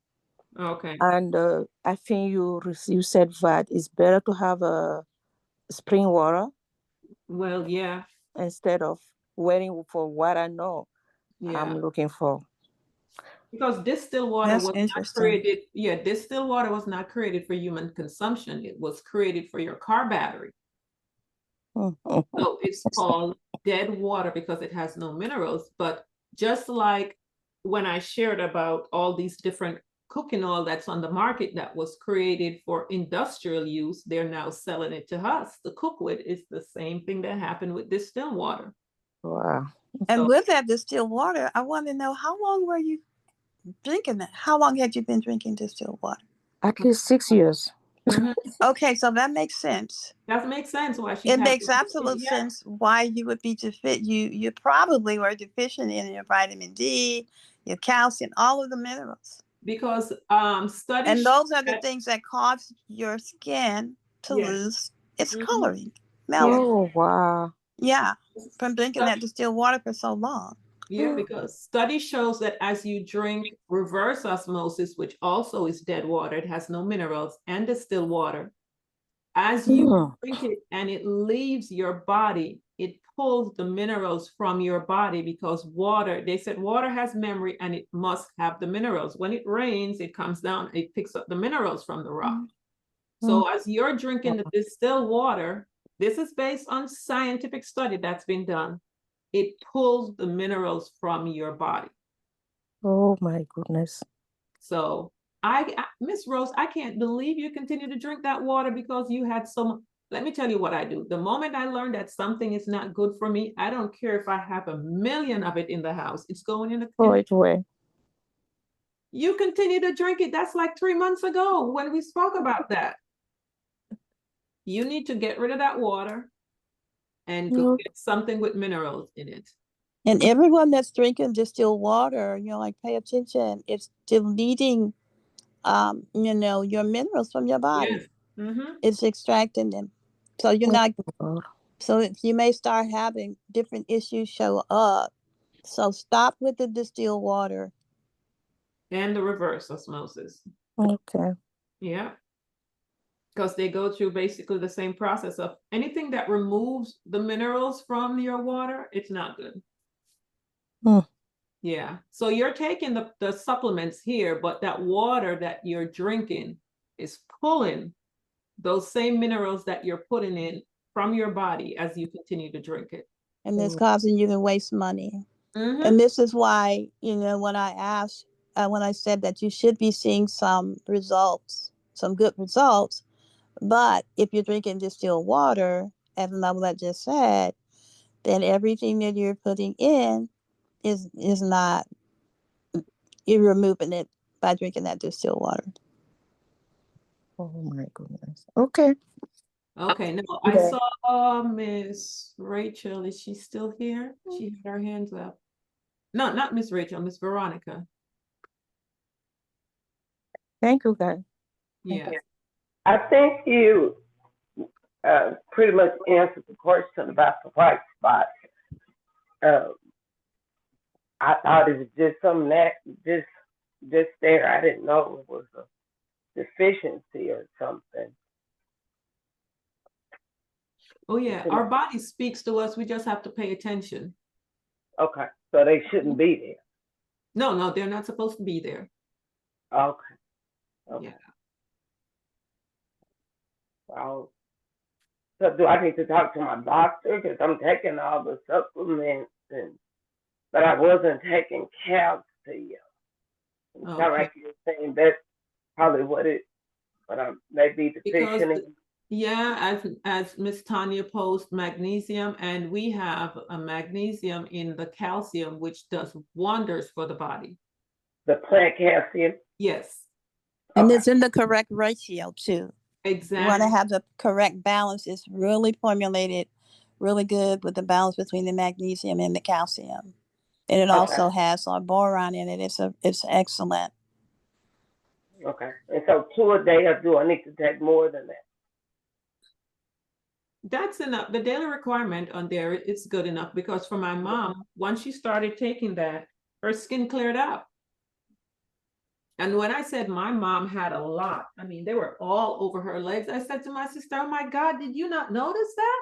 Okay. And I think you said that it's better to have a spring water Well, yeah. instead of waiting for what I know Yeah. I'm looking for. Because distilled water That's was not interesting. created. Yeah, distilled water was not created for human consumption. It was created for your car battery. So it's called dead water because it has no minerals. But just like when I shared about all these different cooking oil that's on the market that was created for industrial use, they're now selling it to us to cook with. It's the same thing that happened with distilled water. Wow. And So- with that distilled water, I want to know, how long were you drinking that? How long had you been drinking distilled water? At least 6 years. Mhm. Okay, so that makes sense. That makes sense why she It had makes to- absolute yeah, sense why you would be deficient. You probably were deficient in your vitamin D, your calcium, all of the minerals. because studies And those are the that- things that cause your skin to Yes. lose its Mhm. coloring, melanin. Oh, wow. Yeah, from drinking that distilled water for so long. Yeah, because study shows that as you drink reverse osmosis, which also is dead water, it has no minerals, and distilled water, as you drink it and it leaves your body, it pulls the minerals from your body because water, they said water has memory and it must have the minerals. When it rains, it comes down, it picks up the minerals from the rock. So as you're drinking the distilled water, this is based on scientific study that's been done. It pulls the minerals from your body. Oh my goodness. So Miss Rose, I can't believe you continue to drink that water because you had some. Let me tell you what I do. The moment I learn that something is not good for me, I don't care if I have 1,000,000 of it in the house. It's going in the. Throw it away. You continue to drink it. That's like 3 months ago when we spoke about that. You need to get rid of that water and go get something with minerals in it. And everyone that's drinking distilled water, like pay attention. It's deleting, your minerals from your body. Yes. Mm-hmm. It's extracting them. So you're not. So you may start having different issues show up. So stop with the distilled water. And the reverse osmosis. Okay. Yeah. Because they go through basically the same process of anything that removes the minerals from your water, it's not good. Yeah. So you're taking the supplements here, but that water that you're drinking is pulling those same minerals that you're putting in from your body as you continue to drink it. And it's causing you to waste money. And this is why, when I asked, when I said that you should be seeing some results, some good results, but if you're drinking distilled water, as Nabila just said, then everything that you're putting in is not, you're removing it by drinking that distilled water. Oh my goodness. Okay. Okay, now I saw Miss Rachel. Is she still here? She had her hands up. No, not Miss Rachel, Miss Veronica. Thank you, guys. Yeah. I think you pretty much answered the question about the white spot. I thought it was just something that just there. I didn't know it was a deficiency or something. Oh yeah, our body speaks to us. We just have to pay attention. Okay, so they shouldn't be there. No, they're not supposed to be there. Okay. Yeah. Well, so do I need to talk to my doctor because I'm taking all the supplements but I wasn't taking calcium. It's kind of like you're saying that's probably what I may be deficient in. Yeah, as Miss Tanya posed, magnesium, and we have a magnesium in the calcium, which does wonders for the body. The plant calcium? Yes. And it's in the correct ratio too. Exactly. You want to have the correct balance. It's really formulated really good with the balance between the magnesium and the calcium. And it Okay. also has boron in it. It's excellent. Okay. And so 2 a day, or do I need to take more than that? That's enough. The daily requirement on there, it's good enough because for my mom, once she started taking that, her skin cleared up. And when I said my mom had a lot, I mean, they were all over her legs. I said to my sister, oh my God, did you not notice that?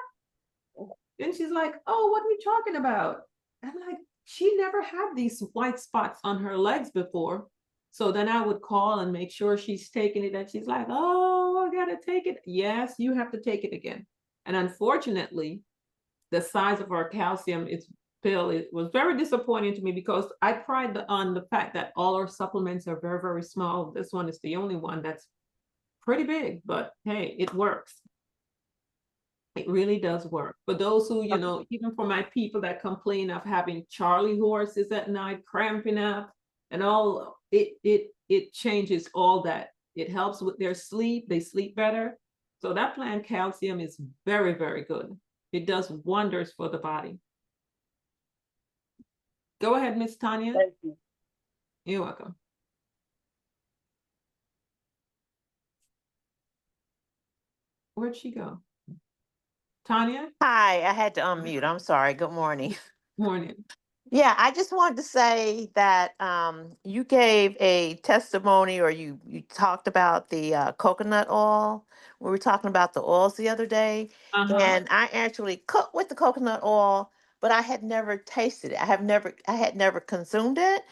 And she's like, oh, what are you talking about? I'm like, she never had these white spots on her legs before. So then I would call and make sure she's taking it. And she's like, oh, I gotta take it. Yes, you have to take it again. And unfortunately, the size of our calcium pill, it was very disappointing to me because I pride on the fact that all our supplements are very, very small. This one is the only one that's pretty big, but hey, it works. It really does work. For those who, even for my people that complain of having Charlie horses at night, cramping up, and all, it changes all that. It helps with their sleep. They sleep better. So that plant calcium is very, very good. It does wonders for the body. Go ahead, Miss Tanya. Thank you. You're welcome. Where'd she go? Tanya? Hi, I had to unmute. I'm sorry. Good morning. Morning. Yeah, I just wanted to say that you gave a testimony, or you talked about the coconut oil. We were talking about the oils the other day, and I actually cooked with the coconut oil, but I had never tasted it. I had never consumed it.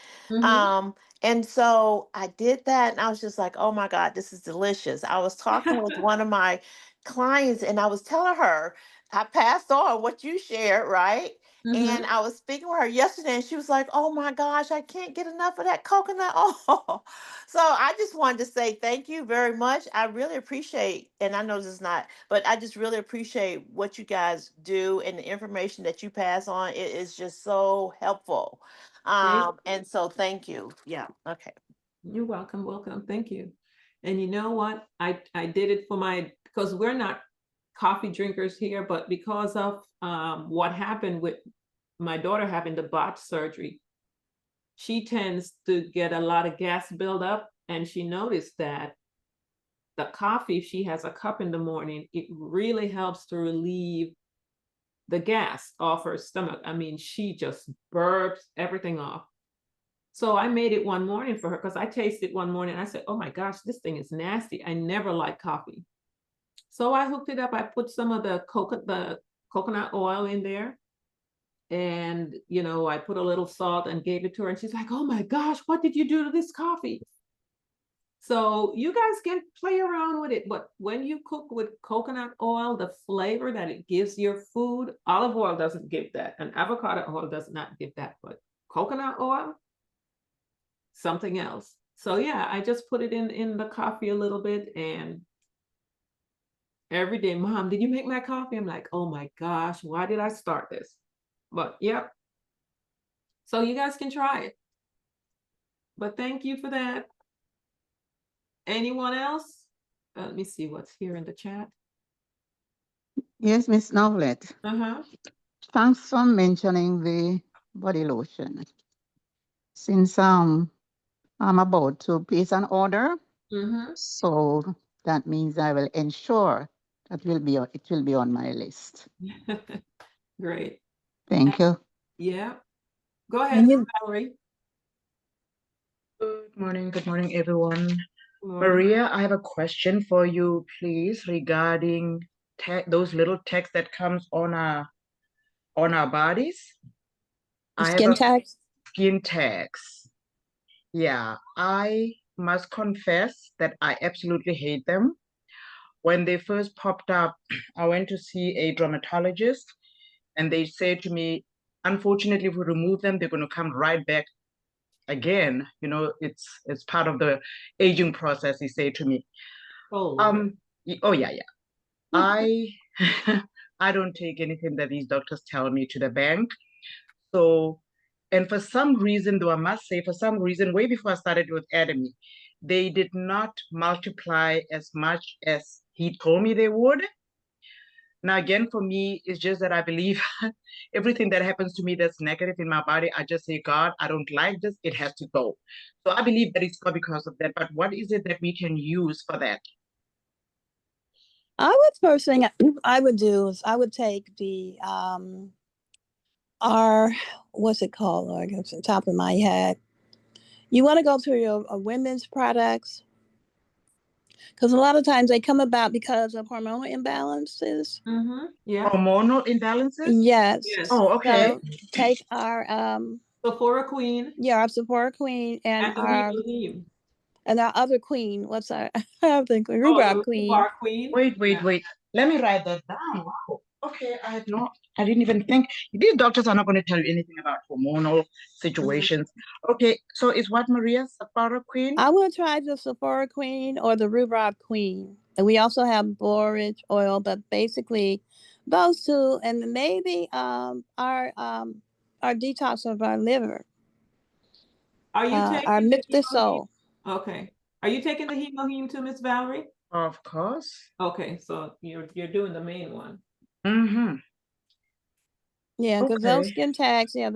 And so I did that, and I was just like, oh my God, this is delicious. I was talking with one of my clients, and I was telling her, I passed on what you shared, right? And I was speaking with her yesterday, and she was like, oh my gosh, I can't get enough of that coconut oil. So I just wanted to say thank you very much. I really appreciate, and I know this is not, but I just really appreciate what you guys do and the information that you pass on. It is just so helpful. And so thank you. Yeah. Okay. You're welcome. Welcome. Thank you. And you know what? I did it because we're not coffee drinkers here, but because of what happened with my daughter having the botch surgery, she tends to get a lot of gas buildup, and she noticed that the coffee, if she has a cup in the morning, it really helps to relieve the gas off her stomach. I mean, she just burps everything off. So I made it one morning for her because I tasted one morning. I said, oh my gosh, this thing is nasty. I never liked coffee. So I hooked it up. I put some of the coconut oil in there. And, I put a little salt and gave it to her. And she's like, oh my gosh, what did you do to this coffee? So you guys can play around with it. But when you cook with coconut oil, the flavor that it gives your food, olive oil doesn't give that. And avocado oil does not give that. But coconut oil, something else. So yeah, I just put it in the coffee a little bit, and every day, Mom, did you make my coffee? I'm like, oh my gosh, why did I start this? But yep. So you guys can try it. But thank you for that. Anyone else? Let me see what's here in the chat. Yes, Miss Novlet. Uh-huh. Thanks for mentioning the body lotion. Since I'm about to place an order, so that means I will ensure that it will be on my list. Great. Thank you. Yeah. Go ahead, Valerie. Good morning, everyone. Good morning. Maria, I have a question for you, please, regarding those little tags that comes on our bodies. Skin tags? Skin tags. Yeah, I must confess that I absolutely hate them. When they first popped up, I went to see a dermatologist, and they said to me, unfortunately, if we remove them, they're going to come right back again. It's part of the aging process, he said to me. Oh yeah. I I don't take anything that these doctors tell me to the bank. So, and for some reason, though, I must say, for some reason, way before I started with Atomy, they did not multiply as much as he told me they would. Now, again, for me, it's just that I believe everything that happens to me that's negative in my body, I just say, God, I don't like this. It has to go. So I believe that it's not because of that. But what is it that we can use for that? I would first thing I would do is I would take the what's it called? Like it's on top of my head. You want to go to your women's products because a lot of times they come about because of hormonal imbalances. Yeah. Hormonal imbalances? Yes. Oh, okay. So take our Sephora Queen. Yeah, our Sephora Queen and the our Heme. and our other queen. What's our I think rhubarb queen. Rhubarb Queen. Wait. Let me write that down. Wow. Okay, I didn't even think. These doctors are not going to tell you anything about hormonal situations. Okay, so is what Maria Sephora Queen? I will try the Sephora Queen or the rhubarb queen. And we also have borage oil, but basically those two, and maybe our detox of our liver. Are you taking our Mixed-Soul? Okay. Are you taking the Heme too, Miss Valerie? Of course. Okay, so you're doing the main one. Mm-hmm. Yeah, because those skin tags, yeah,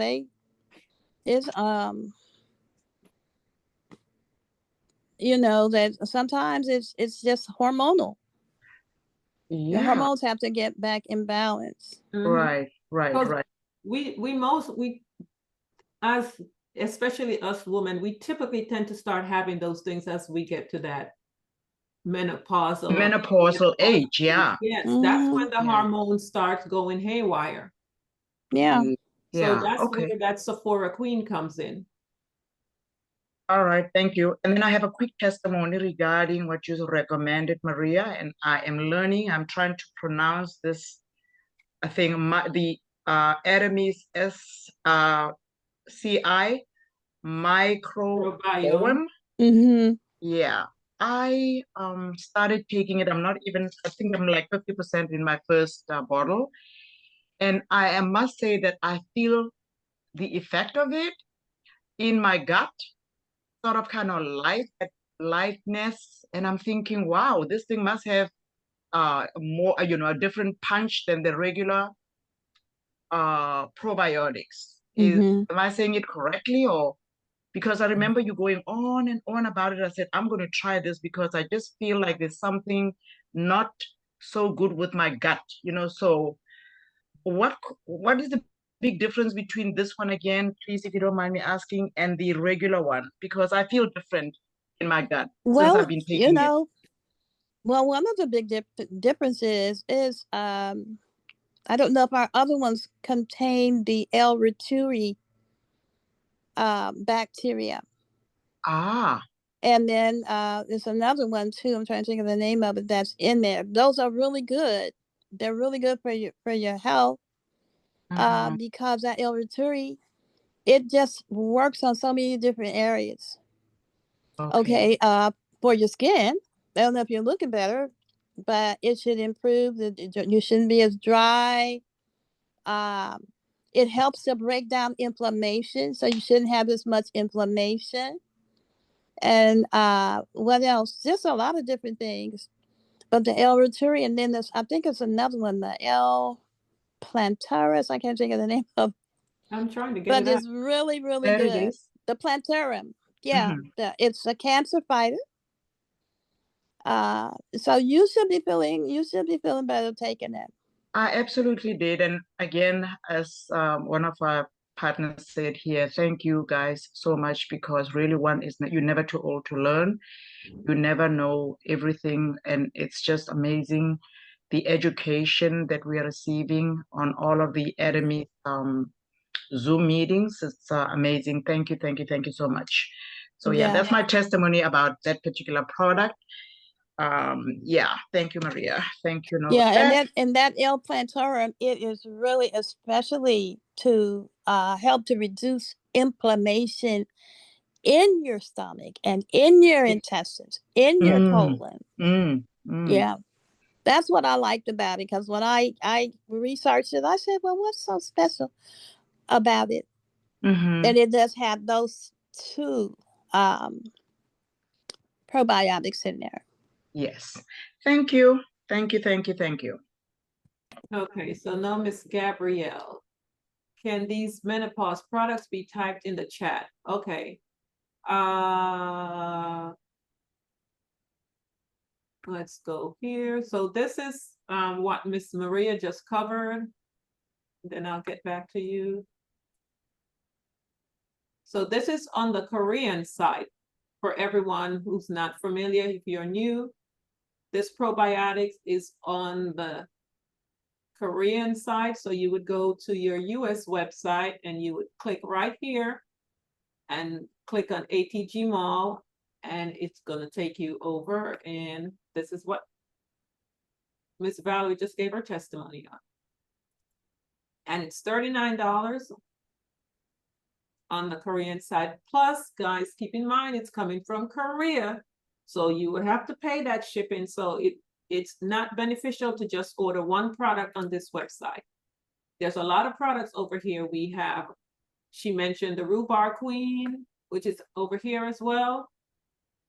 you know, that sometimes it's just hormonal. Yeah. The hormones have to get back in balance. Right. We as especially us women, we typically tend to start having those things as we get to that menopausal age. Yeah. Yes, that's when the hormones start going haywire. Yeah. So that's where that Sephora Queen comes in. All right, thank you. And then I have a quick testimony regarding what you recommended, Maria, and I am learning. I'm trying to pronounce this. I think the Atomy SCI microbiome. Yeah, I started taking it. I think I'm like 50% in my first bottle. And I must say that I feel the effect of it in my gut, sort of kind of lightness. And I'm thinking, wow, this thing must have more, a different punch than the regular probiotics. Am I saying it correctly? Or because I remember you going on and on about it. I said, I'm going to try this because I just feel like there's something not so good with my gut, so what is the big difference between this one again, please, if you don't mind me asking, and the regular one? Because I feel different in my gut since I've been taking it. Well, one of the big differences is I don't know if our other ones contain the L. reuteri bacteria. And then there's another one too. I'm trying to think of the name of it that's in there. Those are really good. They're really good for your health because that L. reuteri, it just works on so many different areas. Okay, for your skin, I don't know if you're looking better, but it should improve. You shouldn't be as dry. It helps to break down inflammation, so you shouldn't have as much inflammation. And what else? Just a lot of different things. But the L. reuteri, and then I think it's another one, the L. plantaris. I can't think of the name of. I'm trying to get it. But it's really, really there good. It is. The plantarum. Yeah, it's a cancer fighter. So you should be feeling better taking it. I absolutely did. And again, as one of our partners said here, thank you guys so much, because really you're never too old to learn. You never know everything. And it's just amazing the education that we are receiving on all of the Atomy Zoom meetings. It's amazing. Thank you so much. So that's my testimony about that particular product. Thank you, Maria. Thank you. And that L. plantarum, it is really especially to help to reduce inflammation in your stomach and in your intestines, in your colon. Yeah, that's what I liked about it, because when I researched it, I said, well, what's so special about it? And it does have those two probiotics in there. Yes. Thank you. Okay, so now Miss Gabrielle. Can these menopause products be typed in the chat? Okay. Let's go here. So this is what Miss Maria just covered. Then I'll get back to you. So this is on the Korean side for everyone who's not familiar. If you're new, this probiotics is on the Korean side. So you would go to your US website and you would click right here and click on ATG Mall, and it's gonna take you over. And this is what Miss Valerie just gave her testimony on. And it's $39 on the Korean side. Plus, guys, keep in mind it's coming from Korea, so you would have to pay that shipping. So it's not beneficial to just order one product on this website. There's a lot of products over here. We have, she mentioned the Rhubarb Queen, which is over here as well.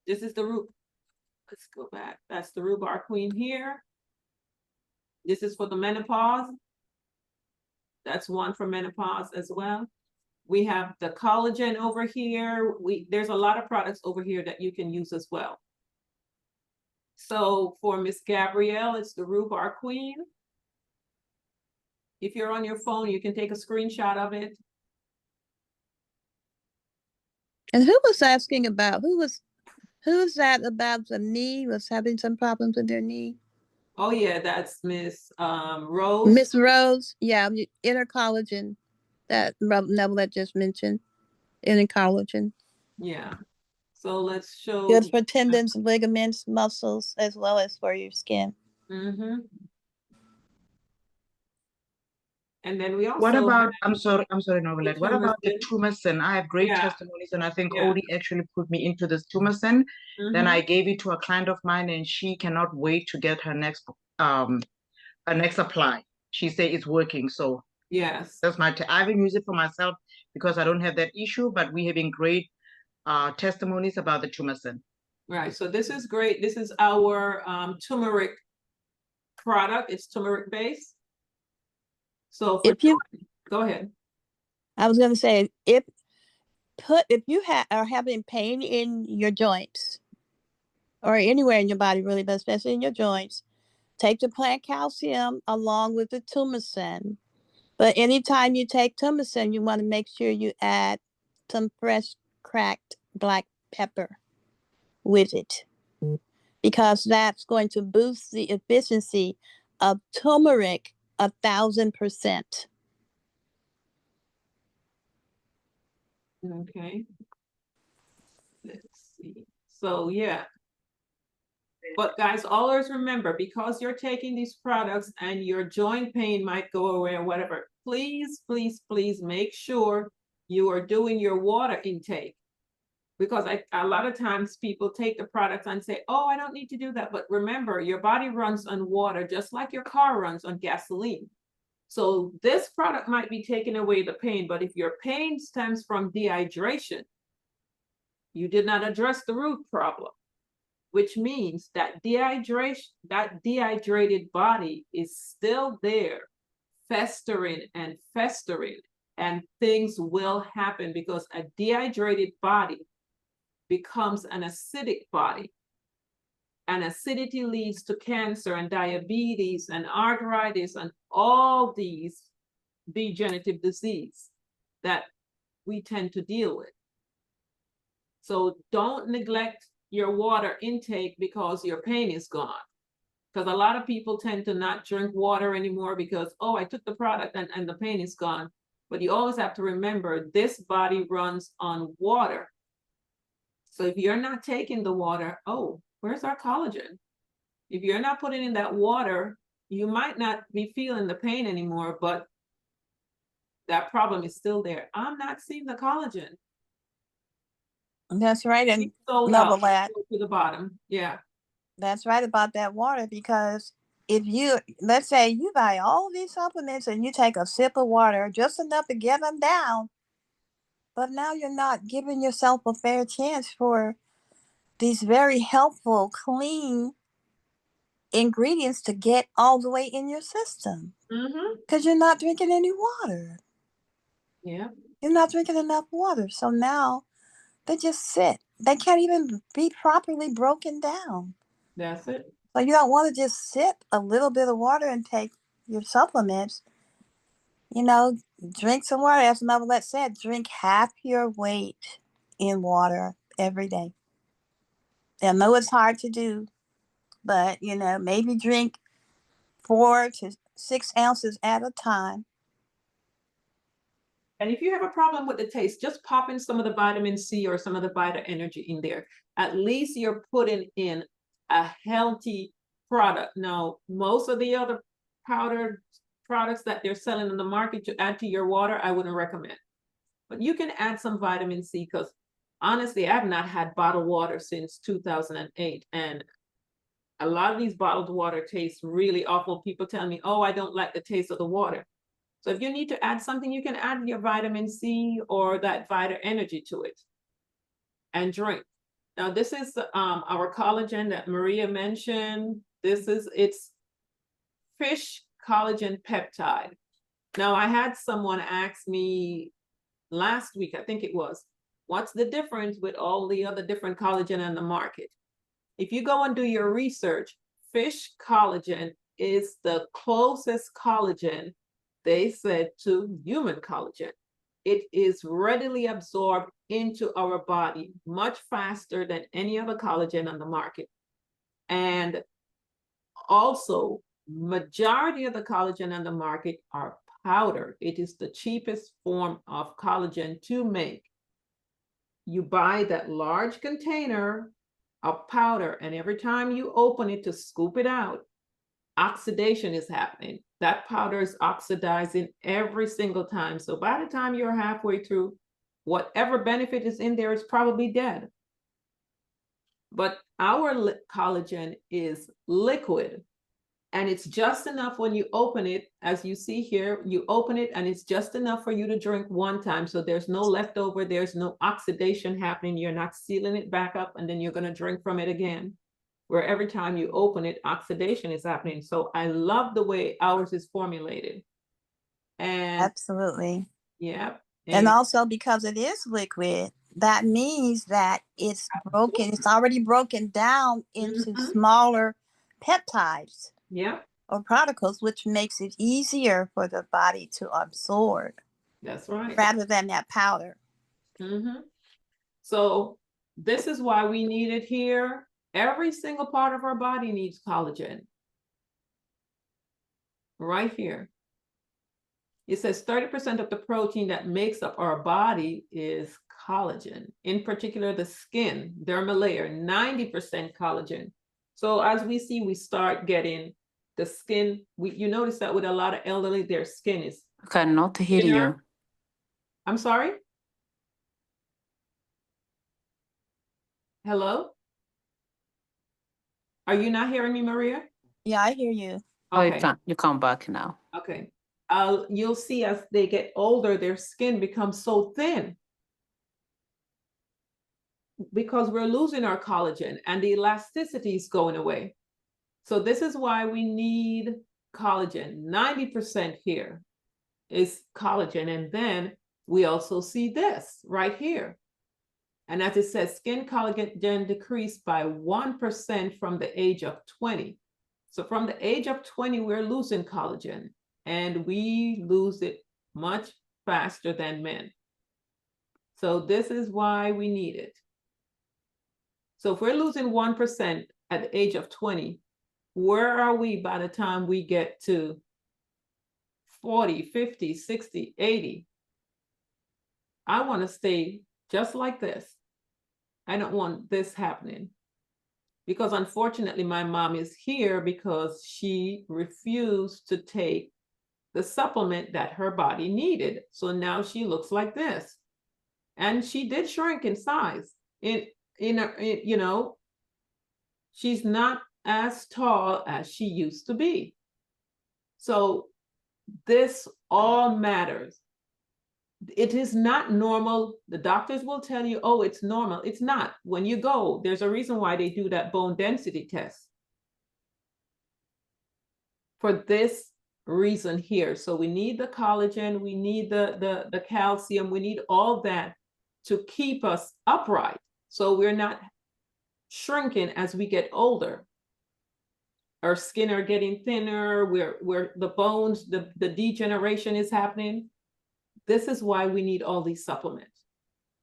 This is the let's go back. That's the Rhubarb Queen here. This is for the menopause. That's one for menopause as well. We have the collagen over here. There's a lot of products over here that you can use as well. So for Miss Gabrielle, it's the Rhubarb Queen. If you're on your phone, you can take a screenshot of it. And who was asking about, who's that about the knee, was having some problems with their knee? Oh yeah, that's Miss Rose. Miss Rose, yeah, inner collagen that Neville just mentioned, inner collagen. Yeah. So let's show. Good for tendons, ligaments, muscles, as well as for your skin. Mm-hmm. And then we also. What about, I'm sorry, Novelette. What about the Tumacin? I have great Yeah. testimonies, and I think Yeah. Odie actually put me into this Tumacin. Then I Mhm. gave it to a client of mine, and she cannot wait to get her next apply. She say it's working. So yes, that's I haven't used it for myself because I don't have that issue, but we having great testimonies about the Tumacin. Right. So this is great. This is our turmeric product. It's turmeric based. So if you go ahead. I was going to say, if you are having pain in your joints or anywhere in your body really, but especially in your joints, take the plant calcium along with the Tumacin. But anytime you take Tumacin, you want to make sure you add some fresh cracked black pepper with it, because that's going to boost the efficiency of turmeric 1,000%. Okay. Let's see. So yeah. But guys, always remember, because you're taking these products and your joint pain might go away or whatever, please, please, please make sure you are doing your water intake. Because a lot of times people take the products and say, oh, I don't need to do that. But remember, your body runs on water, just like your car runs on gasoline. So this product might be taking away the pain, but if your pain stems from dehydration, you did not address the root problem, which means that dehydration, that dehydrated body is still there, festering, and things will happen because a dehydrated body becomes an acidic body, and acidity leads to cancer and diabetes and arthritis and all these degenerative disease that we tend to deal with. So don't neglect your water intake because your pain is gone. Because a lot of people tend to not drink water anymore because, oh, I took the product and the pain is gone. But you always have to remember, this body runs on water. So if you're not taking the water, oh, where's our collagen? If you're not putting in that water, you might not be feeling the pain anymore, but that problem is still there. I'm not seeing the collagen. That's right. And Novelette to the bottom. Yeah. That's right about that water, because if you, let's say you buy all these supplements and you take a sip of water, just enough to get them down, but now you're not giving yourself a fair chance for these very helpful, clean ingredients to get all the way in your system. Because you're not drinking any water. Yeah. You're not drinking enough water. So now they just sit. They can't even be properly broken down. That's it. So you don't want to just sip a little bit of water and take your supplements. You know, drink some water. As Novelette said, drink half your weight in water every day. I know it's hard to do, but, you know, maybe drink 4 to 6 ounces at a time. And if you have a problem with the taste, just pop in some of the vitamin C or some of the Vita Energy in there. At least you're putting in a healthy product. Now, most of the other powdered products that they're selling in the market to add to your water, I wouldn't recommend. But you can add some vitamin C, because honestly, I've not had bottled water since 2008. And a lot of these bottled water taste really awful. People tell me, oh, I don't like the taste of the water. So if you need to add something, you can add your vitamin C or that Vita Energy to it and drink. Now, this is our collagen that Maria mentioned. It's fish collagen peptide. Now, I had someone ask me last week, I think it was, what's the difference with all the other different collagen on the market? If you go and do your research, fish collagen is the closest collagen, they said, to human collagen. It is readily absorbed into our body much faster than any other collagen on the market. And also, majority of the collagen on the market are powder. It is the cheapest form of collagen to make. You buy that large container of powder, and every time you open it to scoop it out, oxidation is happening. That powder is oxidizing every single time. So by the time you're halfway through, whatever benefit is in there is probably dead. But our collagen is liquid, and it's just enough when you open it. As you see here, you open it and it's just enough for you to drink one time. So there's no leftover, there's no oxidation happening. You're not sealing it back up and then you're going to drink from it again, where every time you open it, oxidation is happening. So I love the way ours is formulated. And absolutely. Yeah. And also, because it is liquid, that means that it's broken. It's already broken down into smaller peptides. Yeah. Or particles, which makes it easier for the body to absorb. That's right. Rather than that powder. So this is why we need it here. Every single part of our body needs collagen. Right here. It says 30% of the protein that makes up our body is collagen. In particular, the skin, dermal layer, 90% collagen. So as we see, we start getting the skin. You notice that with a lot of elderly, their skin is Cannot hear thinner. you. I'm sorry? Hello? Are you not hearing me, Maria? Yeah, I hear you. Okay. Oh, you come back now. Okay. You'll see as they get older, their skin becomes so thin because we're losing our collagen and the elasticity is going away. So this is why we need collagen. 90% here is collagen. And then we also see this right here. And as it says, skin collagen decreased by 1% from the age of 20. So from the age of 20, we're losing collagen, and we lose it much faster than men. So this is why we need it. So if we're losing 1% at the age of 20, where are we by the time we get to 40, 50, 60, 80? I want to stay just like this. I don't want this happening. Because unfortunately, my mom is here because she refused to take the supplement that her body needed. So now she looks like this. And she did shrink in size. You know, she's not as tall as she used to be. So this all matters. It is not normal. The doctors will tell you, oh, it's normal. It's not. When you go, there's a reason why they do that bone density test. for this reason here. So we need the collagen, we need the calcium, we need all that to keep us upright. So we're not shrinking as we get older. Our skin are getting thinner, we're the bones, the degeneration is happening. This is why we need all these supplements.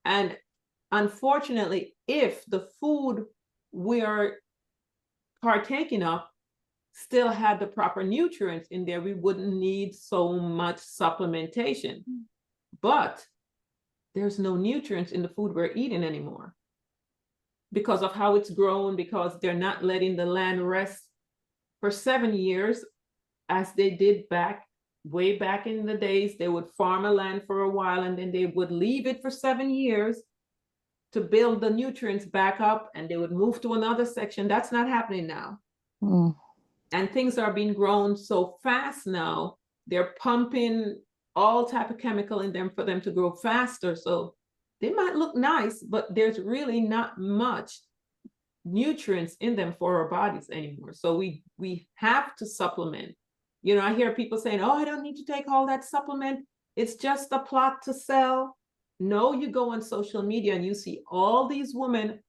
And unfortunately, if the food we are partaking of still had the proper nutrients in there, we wouldn't need so much supplementation. But there's no nutrients in the food we're eating anymore because of how it's grown, because they're not letting the land rest for 7 years as they did way back in the days. They would farm a land for a while and then they would leave it for 7 years to build the nutrients back up, and they would move to another section. That's not happening now. And things are being grown so fast now, they're pumping all type of chemical in them for them to grow faster. So they might look nice, but there's really not much nutrients in them for our bodies anymore. So we have to supplement. You know, I hear people saying, oh, I don't need to take all that supplement. It's just a plot to sell. No, you go on social media and you see all these women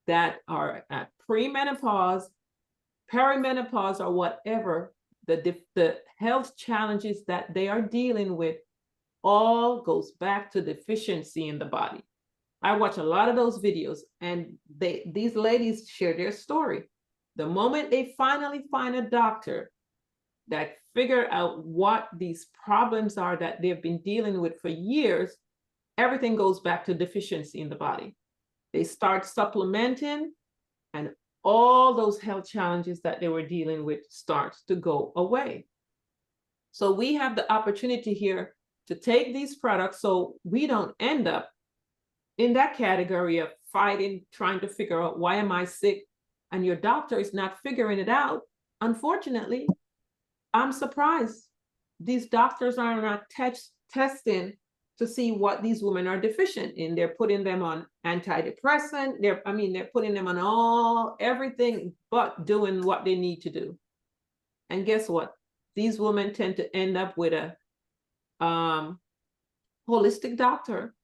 that are at premenopause, perimenopause, or whatever, the health challenges that they are dealing with all goes back to deficiency in the body. I watch a lot of those videos, and these ladies share their story. The moment they finally find a doctor that figure out what these problems are that they've been dealing with for years, everything goes back to deficiency in the body. They start supplementing, and all those health challenges that they were dealing with starts to go away. So we have the opportunity here to take these products so we don't end up in that category of fighting, trying to figure out, why am I sick? And your doctor is not figuring it out. Unfortunately, I'm surprised these doctors are not testing to see what these women are deficient in. They're putting them on antidepressant. They're putting them on everything but doing what they need to do. And guess what? These women tend to end up with a holistic doctor,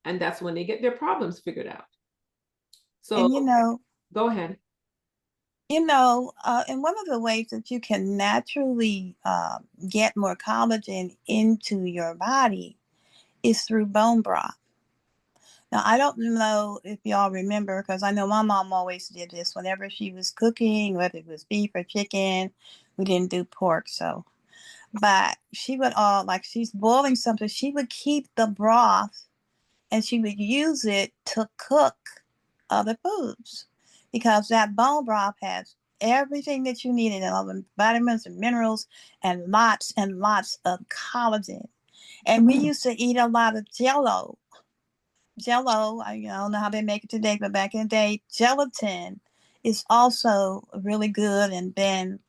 and that's when they get their problems figured out. So, and go ahead. And one of the ways that you can naturally get more collagen into your body is through bone broth. Now, I don't know if y'all remember, because I know my mom always did this whenever she was cooking, whether it was beef or chicken. We didn't do pork, so. But she would like she's boiling something, she would keep the broth and she would use it to cook other foods, because that bone broth has everything that you need in it, all the vitamins and minerals and lots of collagen. And we used to eat a lot of Jello. I don't know how they make it today, but back in the day, gelatin is also really good. And then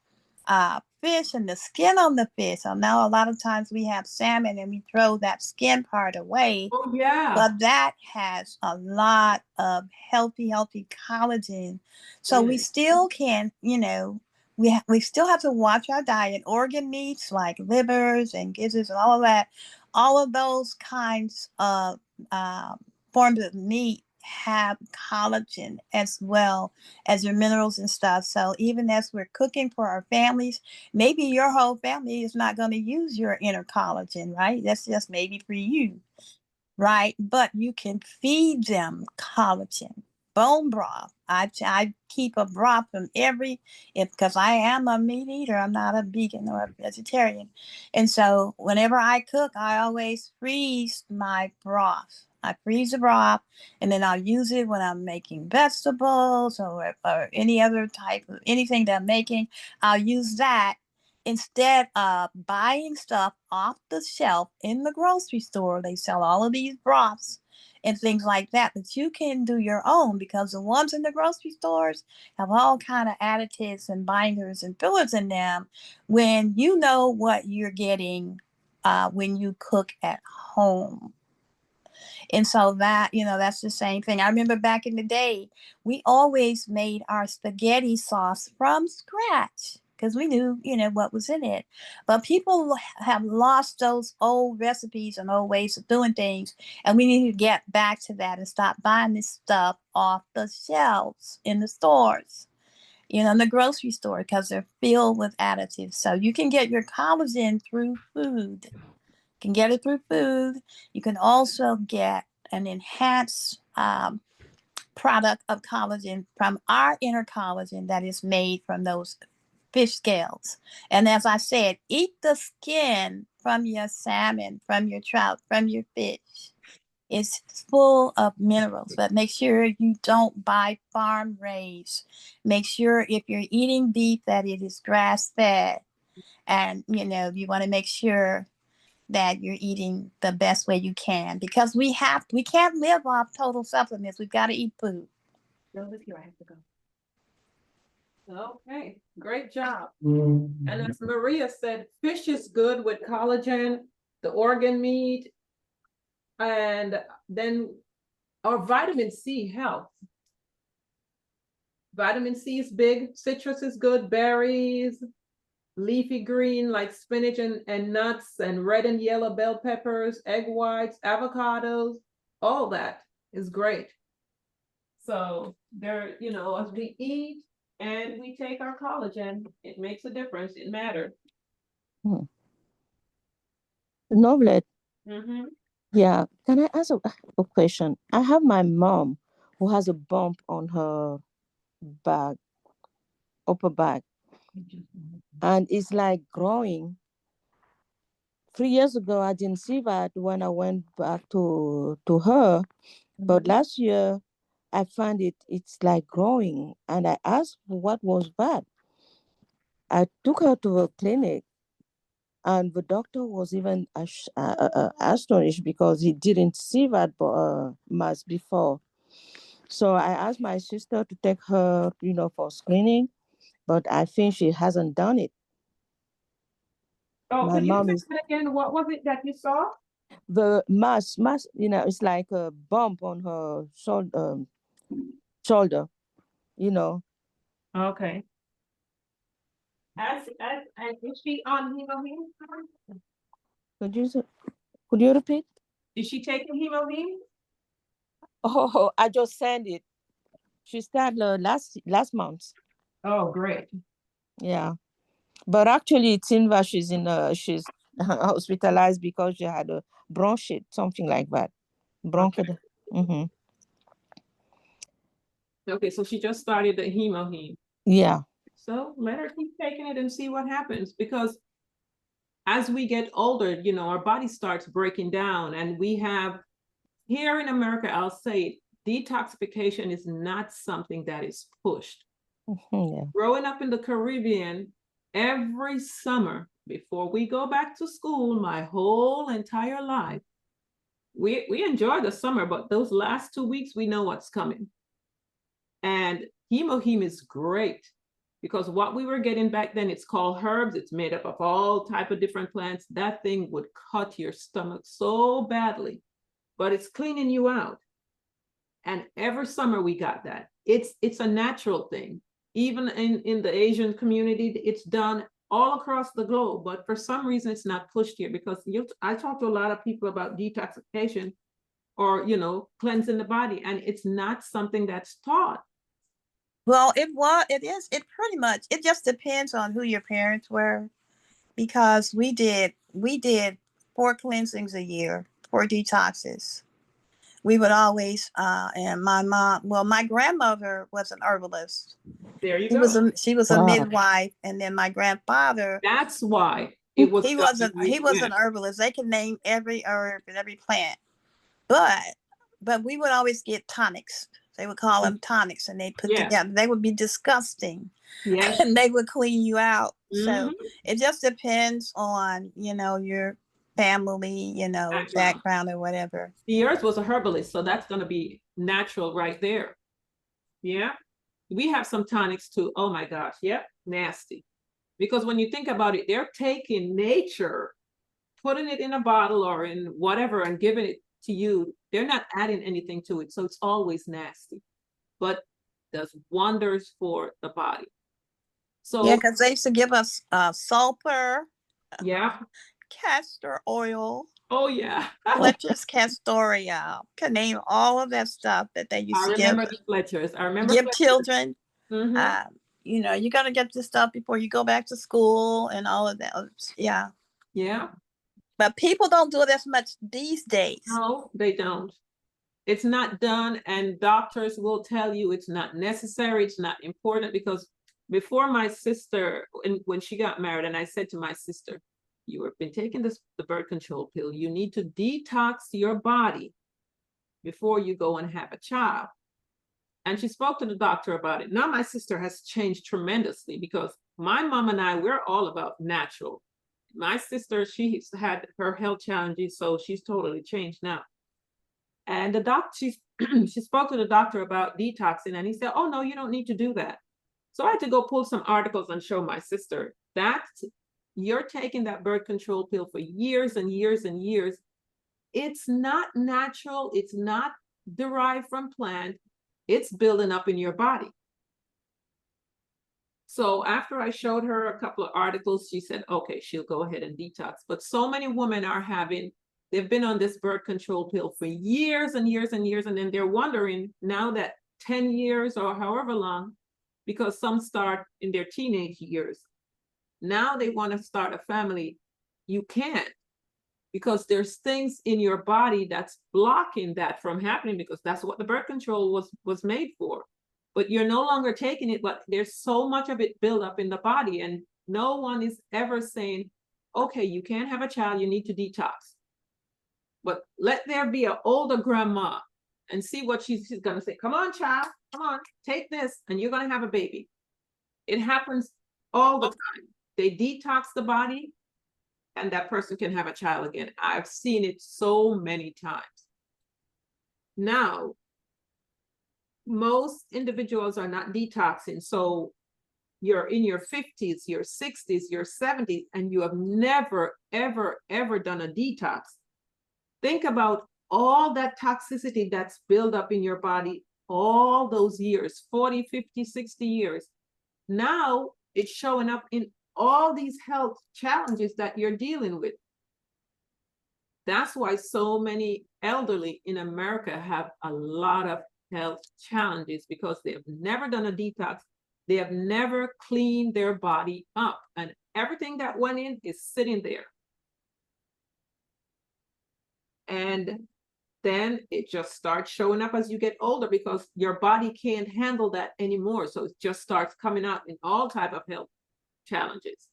fish and the skin on the fish. So now a lot of times we have salmon and we throw that skin part away. Oh, yeah. But that has a lot of healthy collagen. So we still can, we still have to watch our diet. Organ meats like livers and gizzards and all of that, all of those kinds of forms of meat have collagen as well as your minerals and stuff. So even as we're cooking for our families, maybe your whole family is not going to use your inner collagen, right? That's just maybe for you, right? But you can feed them collagen. Bone broth. I keep a broth from because I am a meat eater. I'm not a vegan or a vegetarian. And so whenever I cook, I always freeze my broth. I freeze the broth, and then I'll use it when I'm making vegetables or any other type of anything that I'm making. I'll use that instead of buying stuff off the shelf in the grocery store. They sell all of these broths and things like that, but you can do your own, because the ones in the grocery stores have all kind of additives and binders and fillers in them, when you know what you're getting when you cook at home. And so that, that's the same thing. I remember back in the day, we always made our spaghetti sauce from scratch, because we knew, what was in it. But people have lost those old recipes and old ways of doing things. And we need to get back to that and stop buying this stuff off the shelves in the stores, in the grocery store, because they're filled with additives. So you can get your collagen through food. You can get it through food. You can also get an enhanced product of collagen from our inner collagen that is made from those fish scales. And as I said, eat the skin from your salmon, from your trout, from your fish. It's full of minerals, but make sure you don't buy farm raised. Make sure if you're eating beef that it is grass fed. And, you want to make sure that you're eating the best way you can, because we can't live off total supplements. We've got to eat food. Go with you, I have to go. Okay, great job. And as Maria said, fish is good with collagen, the organ meat, and then our vitamin C helps. Vitamin C is big, citrus is good, berries, leafy green like spinach and nuts, and red and yellow bell peppers, egg whites, avocados, all that is great. So there, as we eat and we take our collagen, it makes a difference. It matters. Novlet, Mm-hmm. yeah, can I ask a question? I have my mom who has a bump on her back, upper back, and it's like growing. 3 years ago, I didn't see that when I went back to her, but last year I found it's like growing, and I asked what was that. I took her to a clinic, and the doctor was even astonished because he didn't see that mass before. So I asked my sister to take her, for screening, but I think she hasn't done it. Oh, My could you mom say is that again? What was it that you saw? the mass, it's like a bump on her shoulder, you know. Okay. As is she on hemoheme? Could you could you repeat? Is she taking hemoheme? Oh, I just sent it. She started last month. Oh, great. Yeah, but actually, it seems that she's hospitalized because she had a bronchite, something like that. Bronchite. Okay. Mm-hmm. Okay, so she just started the hemoheme. Yeah. So let her keep taking it and see what happens, because as we get older, our body starts breaking down, and we have here in America, I'll say detoxification is not something that is pushed. Yeah. Growing up in the Caribbean, every summer before we go back to school, my whole entire life, we enjoy the summer, but those last 2 weeks, we know what's coming. And hemoheme is great, because what we were getting back then, it's called herbs. It's made up of all type of different plants. That thing would cut your stomach so badly, but it's cleaning you out. And every summer we got that. It's a natural thing. Even in the Asian community, it's done all across the globe, but for some reason it's not pushed here, because I talk to a lot of people about detoxification or, cleansing the body, and it's not something that's taught. Well, it pretty much, it just depends on who your parents were, because we did 4 cleansings a year, 4 detoxes. We would always, and my grandmother was an herbalist. There you go. She was a midwife, and then my grandfather. That's why it was. He was an herbalist. They can name every herb and every plant, but we would always get tonics. They would call them tonics, and they put together. They would be disgusting. Yes. And they would clean you out. Mm-hmm. So it just depends on, your family, background or whatever. Yours was a herbalist, so that's going to be natural right there. Yeah. We have some tonics too. Oh my gosh. Yep. Nasty. Because when you think about it, they're taking nature, putting it in a bottle or in whatever and giving it to you. They're not adding anything to it. So it's always nasty, but does wonders for the body. So Yeah, because they used to give us sulfur, yeah. castor oil, Oh yeah. Fletcher's Castoria. Can name all of that stuff that they used I to remember the Fletchers. I remember give Fletchers. children. Mhm. You know, you got to get this stuff before you go back to school and all of that. Yeah. Yeah. But people don't do it as much these days. No, they don't. It's not done, and doctors will tell you it's not necessary, it's not important, because before my sister, when she got married, and I said to my sister, you have been taking the birth control pill, you need to detox your body before you go and have a child. And she spoke to the doctor about it. Now my sister has changed tremendously, because my mom and I, we're all about natural. My sister, she's had her health challenges, so she's totally changed now. And the doctor, she spoke to the doctor about detoxing, and he said, oh no, you don't need to do that. So I had to go pull some articles and show my sister that you're taking that birth control pill for years and years and years. It's not natural. It's not derived from plant. It's building up in your body. So after I showed her a couple of articles, she said, okay, she'll go ahead and detox. But so many women are they've been on this birth control pill for years and years and years. And then they're wondering now that 10 years or however long, because some start in their teenage years, now they want to start a family. You can't, because there's things in your body that's blocking that from happening, because that's what the birth control was made for. But you're no longer taking it, but there's so much of it built up in the body, and no one is ever saying, okay, you can't have a child, you need to detox. But let there be an older grandma and see what she's gonna say. Come on, child, come on, take this, and you're gonna have a baby. It happens all the time. They detox the body, and that person can have a child again. I've seen it so many times. Now, most individuals are not detoxing. So you're in your 50s, your 60s, your 70s, and you have never, ever, ever done a detox. Think about all that toxicity that's built up in your body all those years, 40, 50, 60 years. Now it's showing up in all these health challenges that you're dealing with. That's why so many elderly in America have a lot of health challenges, because they have never done a detox. They have never cleaned their body up, and everything that went in is sitting there. And then it just starts showing up as you get older, because your body can't handle that anymore. So it just starts coming out in all type of health challenges.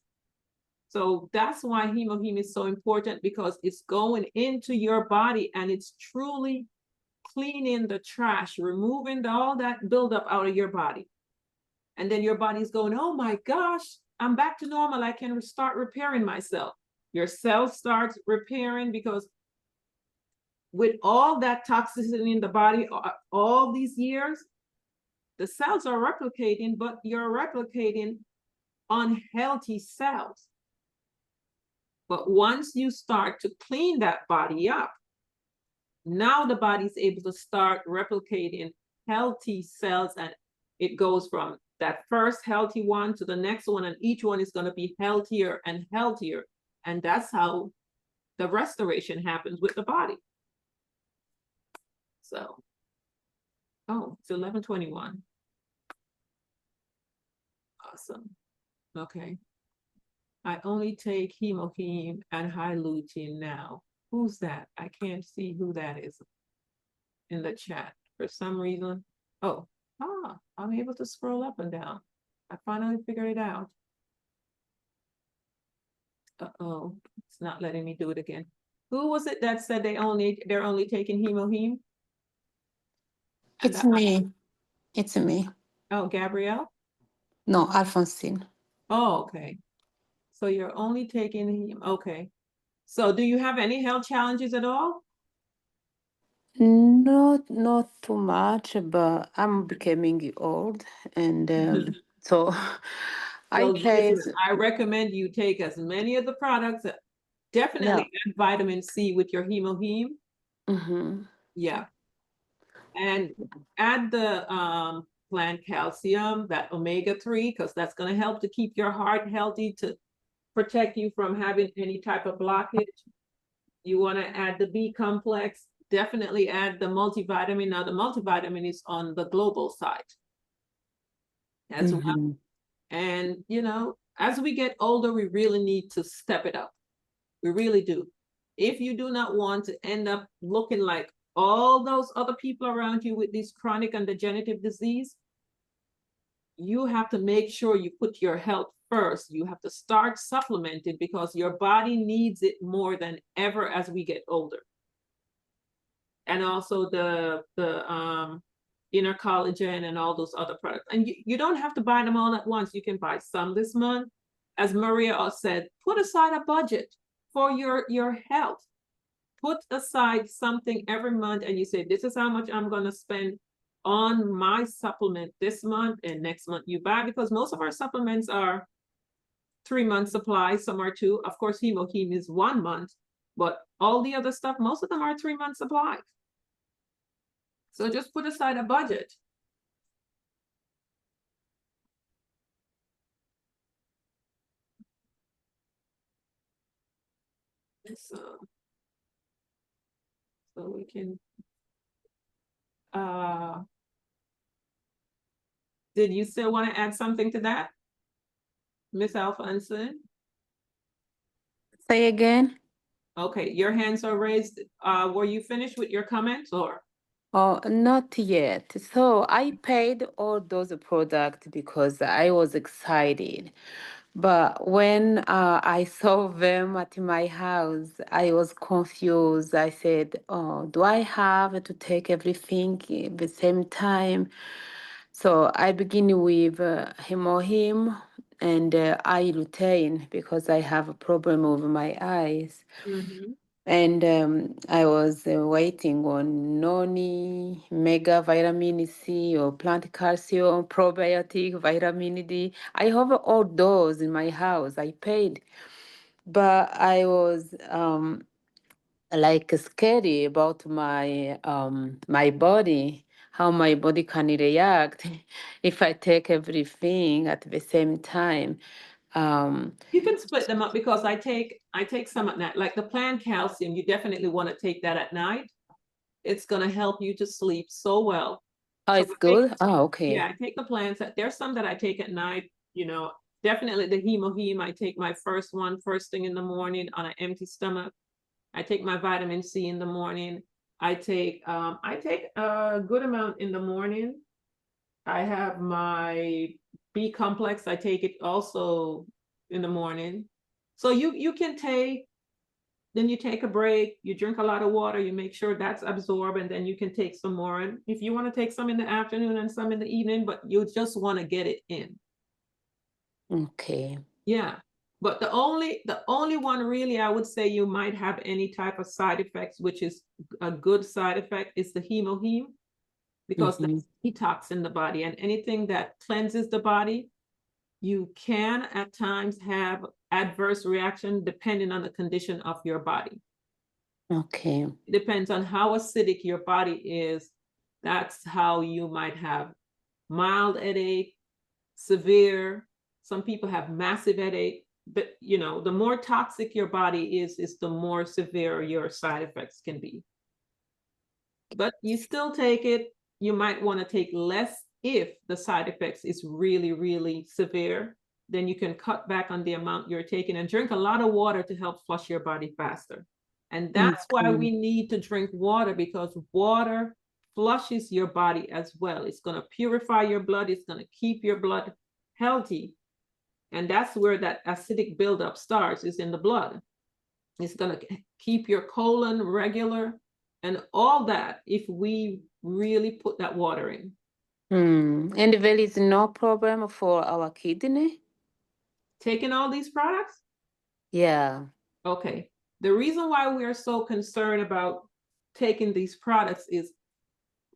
So that's why hemoheme is so important, because it's going into your body and it's truly cleaning the trash, removing all that buildup out of your body. And then your body's going, oh my gosh, I'm back to normal. I can start repairing myself. Your cells start repairing, because with all that toxicity in the body, all these years, the cells are replicating, but you're replicating unhealthy cells. But once you start to clean that body up, now the body's able to start replicating healthy cells, and it goes from that first healthy one to the next one, and each one is going to be healthier and healthier. And that's how the restoration happens with the body. So, oh, it's 11:21. Awesome. Okay. I only take hemoheme and high lutein now. Who's that? I can't see who that is in the chat for some reason. Oh, I'm able to scroll up and down. I finally figured it out. Uh-oh, it's not letting me do it again. Who was it that said they're only taking hemoheme? It's me. It's me. Oh, Gabrielle? No, Alphonsine. Oh, okay. So you're only taking heme. Okay. So do you have any health challenges at all? Not too much, but I'm becoming old, and so I So take. I recommend you take as many of the products. Definitely add vitamin C with your hemoheme. Mm-hmm. Yeah. And add the plant calcium, that omega-3, because that's going to help to keep your heart healthy, to protect you from having any type of blockage. You want to add the B complex, definitely add the multivitamin. Now, the multivitamin is on the global side as well. And, you know, as we get older, we really need to step it up. We really do. If you do not want to end up looking like all those other people around you with this chronic and degenerative disease, you have to make sure you put your health first. You have to start supplementing because your body needs it more than ever as we get older. And also the inner collagen and all those other products. And you don't have to buy them all at once. You can buy some this month. As Maria said, put aside a budget for your health. Put aside something every month and you say, this is how much I'm going to spend on my supplement this month, and next month you buy, because most of our supplements are 3-month supply, some are 2. Of course, Hemoheme is 1 month, but all the other stuff, most of them are 3-month supply. So just put aside a budget. So we can, did you still want to add something to that, Miss Alfonson? Say again. Okay, your hands are raised. Were you finished with your comments or? Oh, not yet. So I paid all those products because I was excited. But when I saw them at my house, I was confused. I said, oh, do I have to take everything at the same time? So I begin with Hemoheme and eye lutein because I have a problem with my eyes. And I was waiting on noni, mega vitamin C, or plant calcium, probiotic, vitamin D. I have all those in my house. I paid, but I was like scary about my body, how my body can react if I take everything at the same time. You can split them up because I take some at night, like the plant calcium. You definitely want to take that at night. It's going to help you to sleep so well. Oh, So it's good. Oh, okay. Yeah, I take the plants. There's some that I take at night. You know, definitely the Hemoheme. I take my first one first thing in the morning on an empty stomach. I take my vitamin C in the morning. I take a good amount in the morning. I have my B complex. I take it also in the morning. So you can take, then you take a break, you drink a lot of water, you make sure that's absorbed, and then you can take some more. And if you want to take some in the afternoon and some in the evening, but you just want to get it in. Okay. Yeah. But the only one really I would say you might have any type of side effects, which is a good side effect, is the Hemoheme, because that's detox in the body, and anything that cleanses the body, you can at times have adverse reaction depending on the condition of your body. Okay. It depends on how acidic your body is. That's how you might have mild headache, severe. Some people have massive headache. But you know, the more toxic your body is the more severe your side effects can be. But you still take it. You might want to take less if the side effects is really, really severe. Then you can cut back on the amount you're taking and drink a lot of water to help flush your body faster. And that's why we need to drink water, because water flushes your body as well. It's going to purify your blood. It's going to keep your blood healthy. And that's where that acidic buildup starts, is in the blood. It's going to keep your colon regular and all that if we really put that water in. And there is no problem for our kidney? Taking all these products? Yeah. Okay. The reason why we are so concerned about taking these products is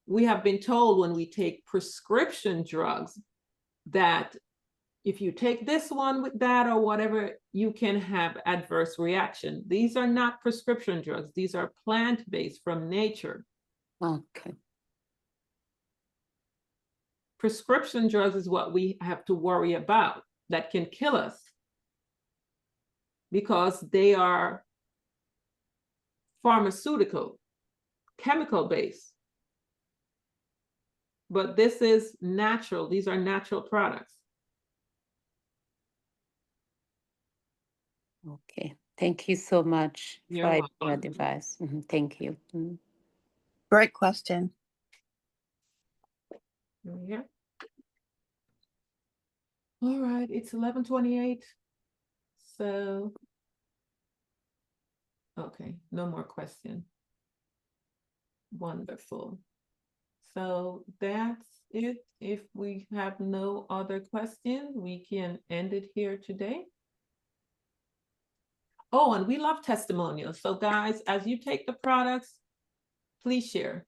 we have been told when we take prescription drugs that if you take this one with that or whatever, you can have adverse reaction. These are not prescription drugs. These are plant-based from nature. Okay. prescription drugs is what we have to worry about that can kill us because they are pharmaceutical, chemical based. But this is natural. These are natural products. Okay. Thank you so much You're for your welcome. advice. Thank you. Great question. Yeah. All right, it's 11:28. So, okay, no more question. Wonderful. So that's it. If we have no other question, we can end it here today. Oh, and we love testimonials. So guys, as you take the products, please share.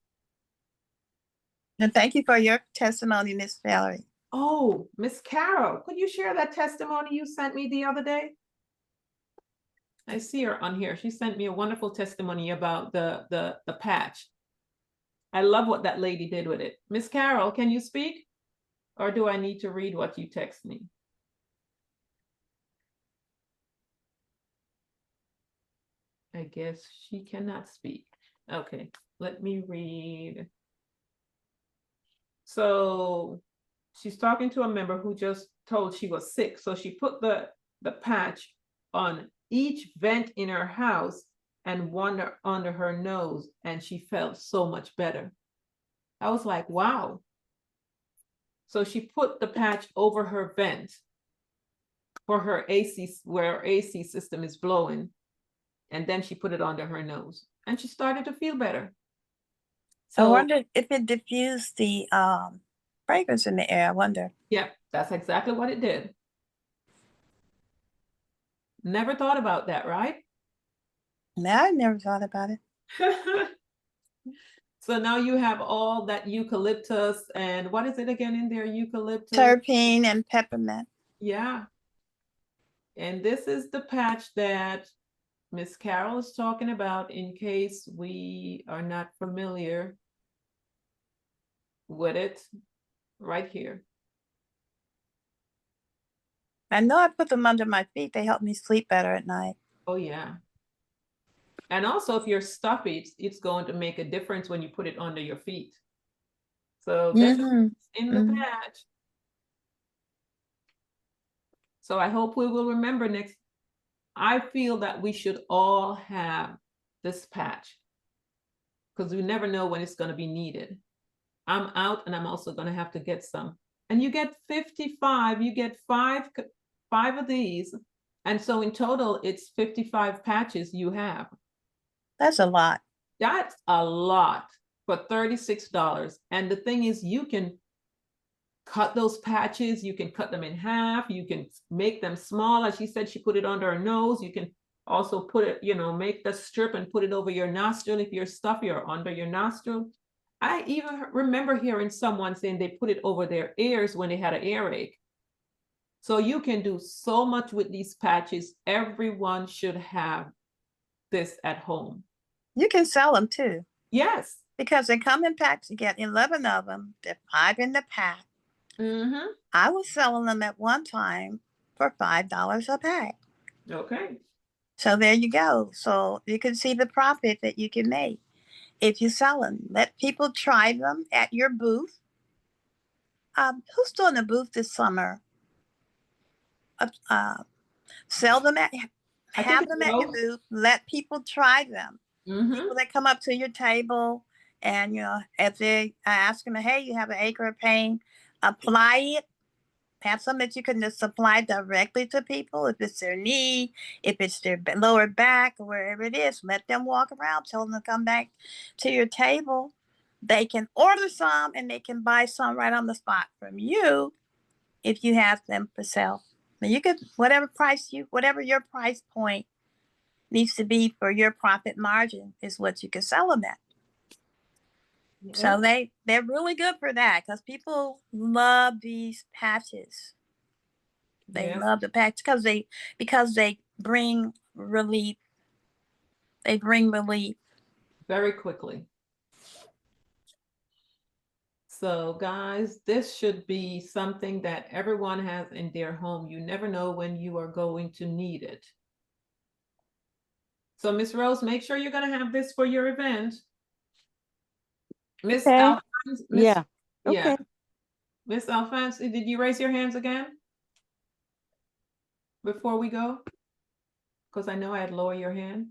And thank you for your testimony, Miss Valerie. Oh, Miss Carol, could you share that testimony you sent me the other day? I see her on here. She sent me a wonderful testimony about the patch. I love what that lady did with it. Miss Carol, can you speak? Or do I need to read what you text me? I guess she cannot speak. Okay, let me read. So she's talking to a member who just told she was sick. So she put the patch on each vent in her house and one under her nose, and she felt so much better. I was like, wow. So she put the patch over her vent for her AC, where her AC system is blowing, and then she put it under her nose, and she started to feel better. So, I wonder if it diffused the fragrance in the air. I wonder. Yeah, that's exactly what it did. Never thought about that, right? No, I never thought about it. So now you have all that eucalyptus and what is it again in there? Eucalyptus? Terpene and peppermint. Yeah. And this is the patch that Miss Carol is talking about in case we are not familiar with it right here. I know I put them under my feet. They help me sleep better at night. Oh, yeah. And also, if you're stuffy, it's going to make a difference when you put it under your feet. So this is in the patch. So I hope we will remember next. I feel that we should all have this patch because we never know when it's going to be needed. I'm out and I'm also going to have to get some. And you get 55, you get five of these. And so in total, it's 55 patches you have. That's a lot. That's a lot for $36. And the thing is, you can cut those patches, you can cut them in half, you can make them small. As she said, she put it under her nose. You can also put it, make the strip and put it over your nostril if you're stuffy, or under your nostril. I even remember hearing someone saying they put it over their ears when they had an earache. So you can do so much with these patches. Everyone should have this at home. You can sell them too. Yes. Because they come in packs. You get 11 of them. They're 5 in the pack. I was selling them at one time for $5 a pack. Okay. So there you go. So you can see the profit that you can make if you sell them. Let people try them at your booth. Who's doing a booth this summer? Sell them have them at your booth. Let people try them. People that come up to your table and, if they ask them, hey, you have an acre of paint, apply it. Have some that you can just apply directly to people. If it's their knee, if it's their lower back, or wherever it is, let them walk around, tell them to come back to your table. They can order some and they can buy some right on the spot from you if you have them for sale. Now you could, whatever your price point needs to be for your profit margin is what you can sell them at. Yeah. So they're really good for that because people love these patches. They love the patch because they bring relief. They bring relief very quickly. So guys, this should be something that everyone has in their home. You never know when you are going to need it. So Miss Rose, make sure you're gonna have this for your event. Miss Okay. Alphonse, Yeah. yeah. Okay. Miss Alphonse, did you raise your hands again? Before we go? Because I know I'd lower your hand.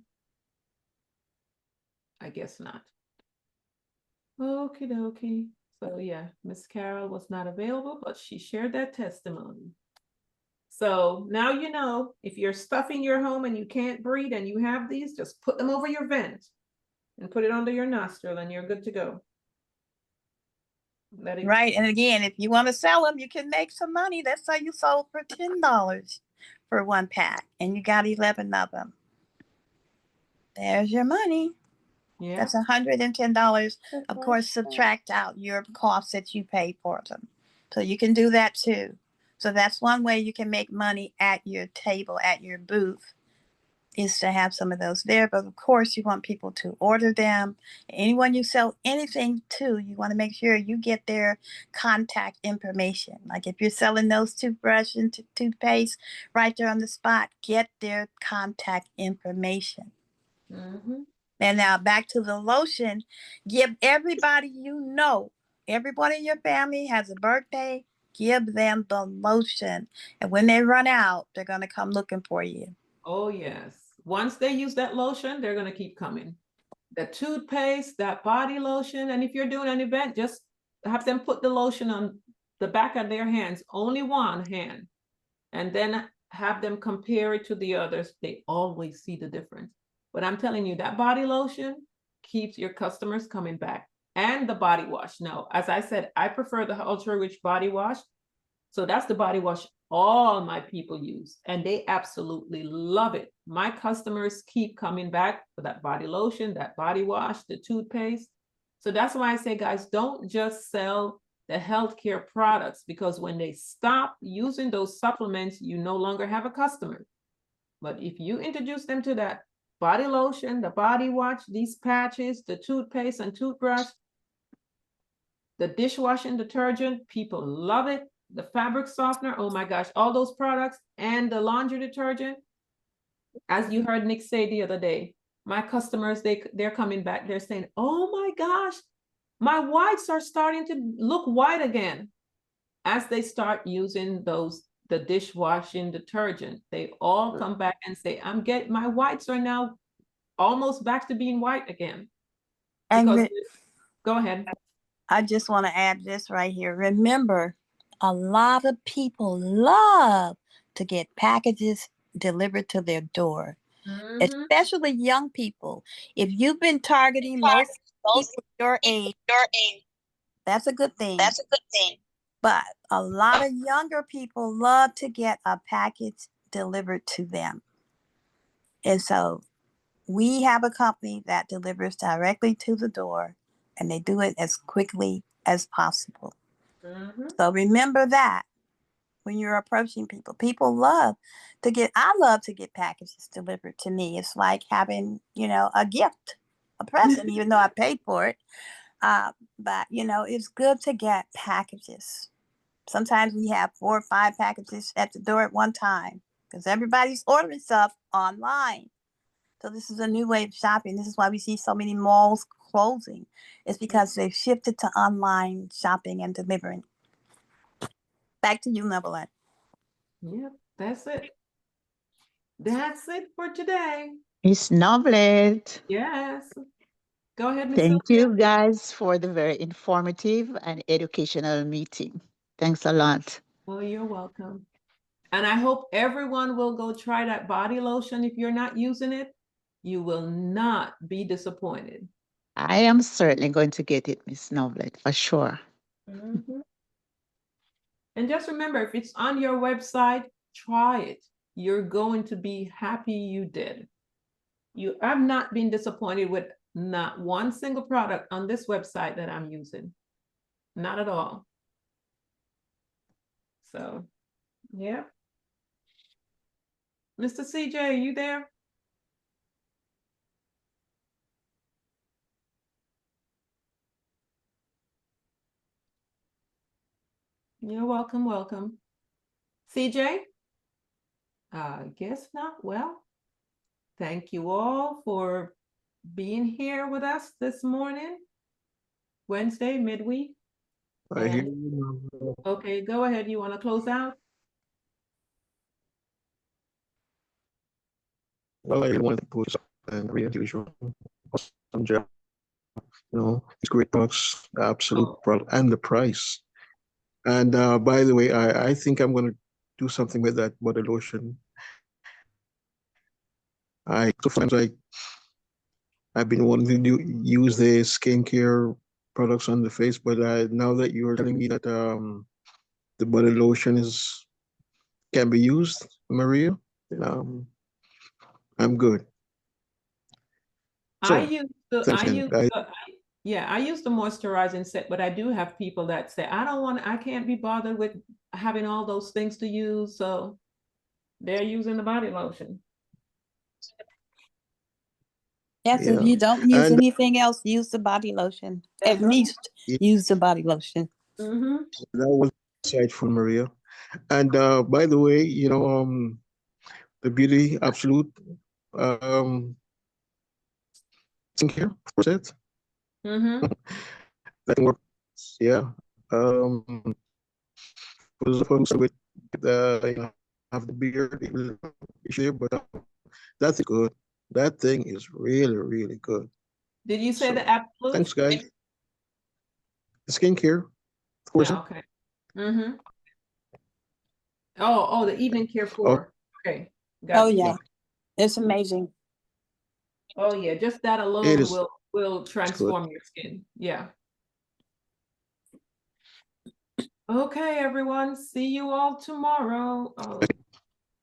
I guess not. Okie dokie. So yeah, Miss Carol was not available, but she shared that testimony. So now you know, if you're stuffing your home and you can't breathe and you have these, just put them over your vent and put it under your nostril and you're good to go. Right. And again, if you want to sell them, you can make some money. Let's say you sold for $10 for one pack and you got 11 of them. There's your money. Yeah. That's $110. Of course, subtract out your costs that you pay for them. So you can do that too. So that's one way you can make money at your table, at your booth, is to have some of those there. But of course, you want people to order them. Anyone you sell anything to, you want to make sure you get their contact information. Like if you're selling those toothbrush and toothpaste right there on the spot, get their contact information. Mm-hmm. And now back to the lotion. Give everybody you know, everyone in your family has a birthday, give them the lotion. And when they run out, they're going to come looking for you. Oh, yes. Once they use that lotion, they're going to keep coming. The toothpaste, that body lotion. And if you're doing an event, just have them put the lotion on the back of their hands, only one hand, and then have them compare it to the others. They always see the difference. But I'm telling you, that body lotion keeps your customers coming back. And the body wash. Now, as I said, I prefer the ultra rich body wash. So that's the body wash all my people use, and they absolutely love it. My customers keep coming back for that body lotion, that body wash, the toothpaste. So that's why I say, guys, don't just sell the healthcare products, because when they stop using those supplements, you no longer have a customer. But if you introduce them to that body lotion, the body wash, these patches, the toothpaste and toothbrush, the dishwashing detergent, people love it. The fabric softener, oh my gosh, all those products, and the laundry detergent. As you heard Nick say the other day, my customers, they're coming back, they're saying, oh my gosh, my whites are starting to look white again. As they start using the dishwashing detergent, they all come back and say, my whites are now almost back to being white again. Because, go ahead. I just want to add this right here. Remember, a lot of people love to get packages delivered to their door, especially young people. If you've been targeting most people your age, that's a good thing. But a lot of younger people love to get a package delivered to them. And so we have a company that delivers directly to the door, and they do it as quickly as possible. So remember that when you're approaching people. People love to I love to get packages delivered to me. It's like having, a gift, a present, even though I paid for it. But, it's good to get packages. Sometimes we have 4 or 5 packages at the door at one time because everybody's ordering stuff online. So this is a new way of shopping. This is why we see so many malls closing. It's because they've shifted to online shopping and delivering. Back to you, Neverland. Yep, that's it. That's it for today. Miss Novlet. Yes. Go ahead, Miss Thank Sylvia. you guys for the very informative and educational meeting. Thanks a lot. Oh, you're welcome. And I hope everyone will go try that body lotion. If you're not using it, you will not be disappointed. I am certainly going to get it, Miss Novlet, for sure. And just remember, if it's on your website, try it. You're going to be happy you did. I've not been disappointed with not one single product on this website that I'm using. Not at all. So, yeah. Mr. CJ, are you there? You're welcome, welcome. CJ? Guess not. Well, thank you all for being here with us this morning, Wednesday, midweek. I hear And you. okay, go ahead. You want to close out? Well, I want to put and real usual. Awesome job. You know, it's great products, the absolute product, and the price. And by the way, I think I'm going to do something with that body lotion. I've been wanting to use the skincare products on the face, but now that you're telling me that the body lotion can be used, Maria, um, I'm good. I So use the thanks again, guys. yeah, I use the moisturizing set, but I do have people that say I can't be bothered with having all those things to use, so they're using the body lotion. Yes, if Yeah, you don't use and anything else, use the body lotion. At That's right. least use the body lotion. Mm-hmm. that was insightful, Maria. And by the way, you know, the Beauty Absolute skincare set Mm-hmm. that works. Yeah. For those of us with you know, have the beard, it will issue, but that's good. That thing is really, really good. Did you say So the absolute? thanks, guys. The skincare, of course. Yeah, okay. Mm-hmm. Oh, the evening care Oh, 4. Okay, Oh got you. yeah, it's amazing. Oh yeah, just that it alone is will good. transform your skin. Yeah. Okay, everyone. See you all tomorrow. Oh,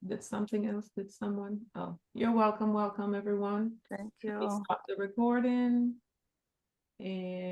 did something else? Did someone? Oh, you're welcome. Welcome, everyone. Thank Let me you. stop the recording. And